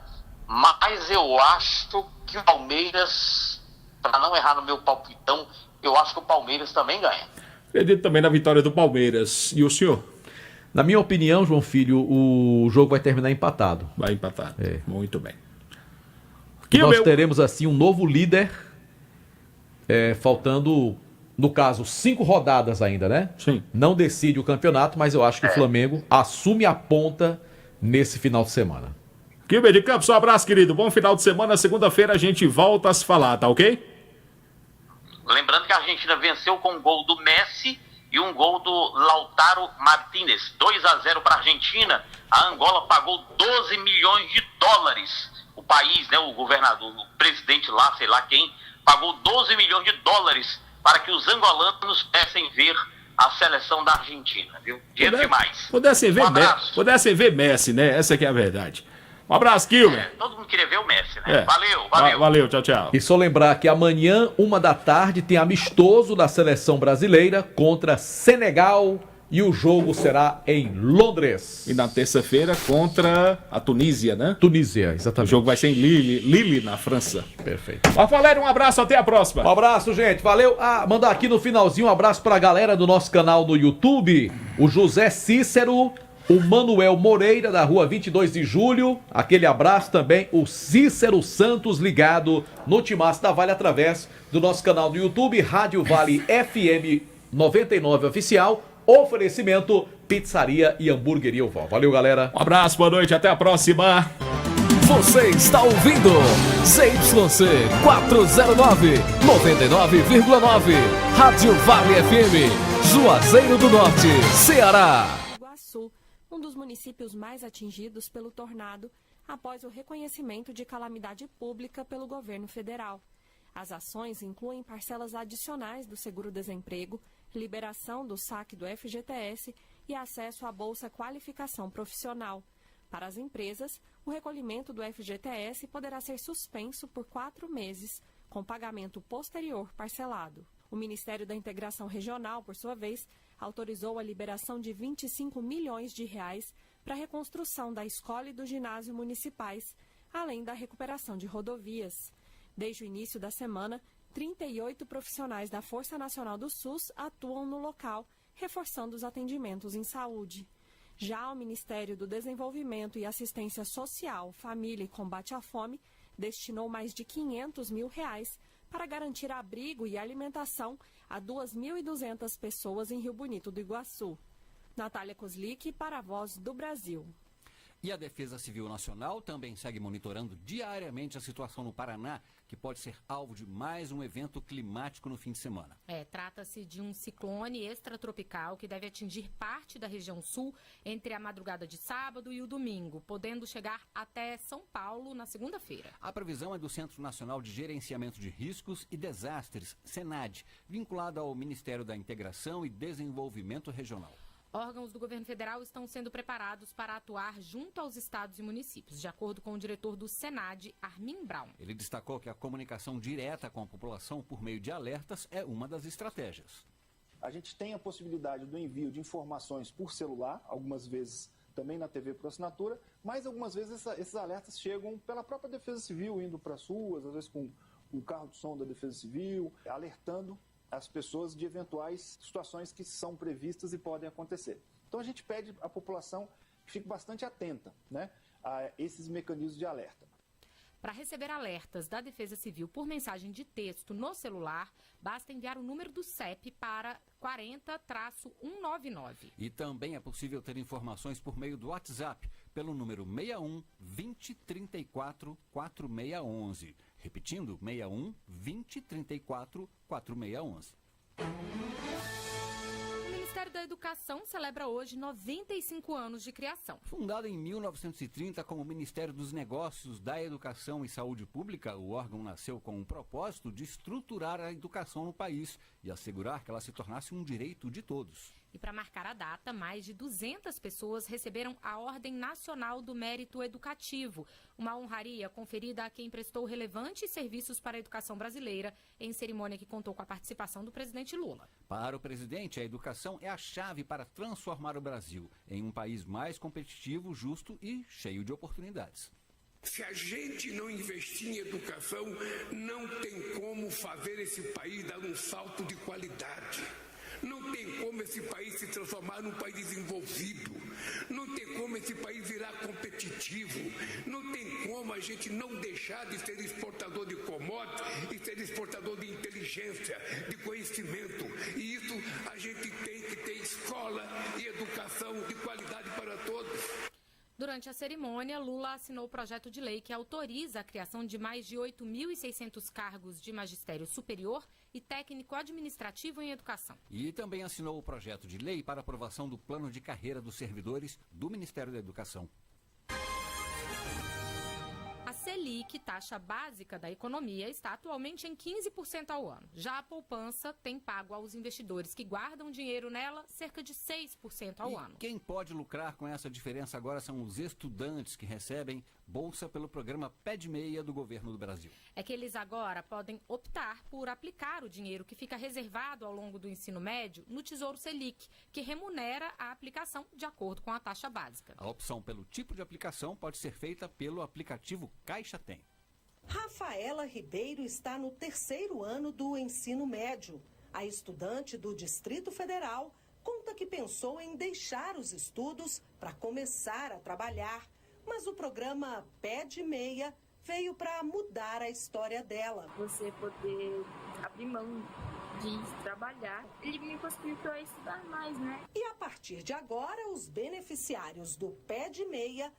Mas eu acho que o Palmeiras, para não errar no meu palpitão, eu acho que o Palmeiras também ganha. Acredito também na vitória do Palmeiras. E o senhor? Na minha opinião, João Filho, o jogo vai terminar empatado. Vai empatado. Muito bem. Nós teremos assim um novo líder, faltando, no caso, 5 rodadas ainda, né? Sim. Não decide o campeonato, mas eu acho que o Flamengo assume a ponta nesse final de semana. Kilber de Campos, um abraço, querido. Bom final de semana. Segunda-feira a gente volta a se falar, tá ok? Lembrando que a Argentina venceu com um gol do Messi e um gol do Lautaro Martínez. 2-0 para a Argentina. A Angola pagou 12 milhões de dólares. O país, né, o governador, o presidente lá, sei lá quem, pagou 12 milhões de dólares para que os angolanos pudessem ver a seleção da Argentina, viu? Dinheiro demais. Pudessem ver Messi, né? Essa que é a verdade. Um abraço, Kilber. Todo mundo queria ver o Messi, né? Valeu. Valeu, tchau, tchau. E só lembrar que amanhã, 13h, tem amistoso da seleção brasileira contra Senegal e o jogo será em Londres. E na terça-feira contra a Tunísia, né? Tunísia, exatamente. O jogo vai ser em Lille, na França. Perfeito. Valério, um abraço, até a próxima. Um abraço, gente, valeu. Mandar aqui no finalzinho um abraço pra galera do nosso canal no YouTube, o José Cícero, o Manuel Moreira, da rua 22 de julho, aquele abraço também, o Cícero Santos ligado no Timaço da Vale através do nosso canal no YouTube, Rádio Vale FM 99 Oficial, oferecimento Pizzaria e Hamburgueria Vó. Valeu, galera. Um abraço, boa noite, até a próxima. Você está ouvindo ZYC 409, 99,9, Rádio Vale FM, Juazeiro do Norte, Ceará. Iguaçu, um dos municípios mais atingidos pelo tornado, após o reconhecimento de calamidade pública pelo governo federal. As ações incluem parcelas adicionais do seguro-desemprego, liberação do saque do FGTS e acesso à Bolsa Qualificação Profissional. Para as empresas, o recolhimento do FGTS poderá ser suspenso por 4 meses, com pagamento posterior parcelado. O Ministério da Integração Regional, por sua vez, autorizou a liberação de 25 milhões de reais para a reconstrução da escola e do ginásio municipais, além da recuperação de rodovias. Desde o início da semana, 38 profissionais da Força Nacional do SUS atuam no local, reforçando os atendimentos em saúde. Já o Ministério do Desenvolvimento e Assistência Social, Família e Combate à Fome destinou mais de 500 mil reais para garantir abrigo e alimentação a 2.200 pessoas em Rio Bonito do Iguaçu. Natália Kozlik, para a Voz do Brasil. E a Defesa Civil Nacional também segue monitorando diariamente a situação no Paraná, que pode ser alvo de mais um evento climático no fim de semana. Trata-se de um ciclone extratropical que deve atingir parte da região sul entre a madrugada de sábado e o domingo, podendo chegar até São Paulo na segunda-feira. A previsão é do Centro Nacional de Gerenciamento de Riscos e Desastres, SENAD, vinculado ao Ministério da Integração e Desenvolvimento Regional. Órgãos do governo federal estão sendo preparados para atuar junto aos estados e municípios, de acordo com o diretor do SENAD, Armin Braun. Ele destacou que a comunicação direta com a população por meio de alertas é uma das estratégias. A gente tem a possibilidade do envio de informações por celular, algumas vezes também na TV por assinatura, mas algumas vezes esses alertas chegam pela própria Defesa Civil, indo para as ruas, às vezes com o carro de som da Defesa Civil, alertando as pessoas de eventuais situações que são previstas e podem acontecer. Então a gente pede à população que fique bastante atenta, né, a esses mecanismos de alerta. Para receber alertas da Defesa Civil por mensagem de texto no celular, basta enviar o número do CEP para 40-199. E também é possível ter informações por meio do WhatsApp, pelo número 61 20 34 4611. Repetindo, 61 20 34 4611. O Ministério da Educação celebra hoje 95 anos de criação. Fundado em 1930 como Ministério dos Negócios da Educação e Saúde Pública, o órgão nasceu com o propósito de estruturar a educação no país e assegurar que ela se tornasse um direito de todos. E para marcar a data, mais de 200 pessoas receberam a Ordem Nacional do Mérito Educativo, uma honraria conferida a quem prestou relevantes serviços para a educação brasileira, em cerimônia que contou com a participação do presidente Lula. Para o presidente, a educação é a chave para transformar o Brasil em um país mais competitivo, justo e cheio de oportunidades. Se a gente não investir em educação, não tem como fazer esse país dar um salto de qualidade. Não tem como esse país se transformar num país desenvolvido. Não tem como esse país virar competitivo. Não tem como a gente não deixar de ser exportador de commodities e ser exportador de inteligência, de conhecimento. E isso a gente tem que ter escola e educação de qualidade para todos. Durante a cerimônia, Lula assinou o projeto de lei que autoriza a criação de mais de 8.600 cargos de magistério superior e técnico-administrativo em educação. E também assinou o projeto de lei para aprovação do plano de carreira dos servidores do Ministério da Educação. A Selic, taxa básica da economia, está atualmente em 15% ao ano. Já a poupança tem pago aos investidores que guardam dinheiro nela cerca de 6% ao ano. Quem pode lucrar com essa diferença agora são os estudantes que recebem bolsa pelo programa Pé de Meia do governo do Brasil. É que eles agora podem optar por aplicar o dinheiro que fica reservado ao longo do ensino médio no Tesouro Selic, que remunera a aplicação de acordo com a taxa básica. A opção pelo tipo de aplicação pode ser feita pelo aplicativo Caixa Tem. Rafaela Ribeiro está no 3º ano do ensino médio. A estudante do Distrito Federal conta que pensou em deixar os estudos para começar a trabalhar, mas o programa Pé de Meia veio para mudar a história dela. Você poder abrir mão de trabalhar, ele me possibilitou a estudar mais, né? E a partir de agora, os beneficiários do Pé de Meia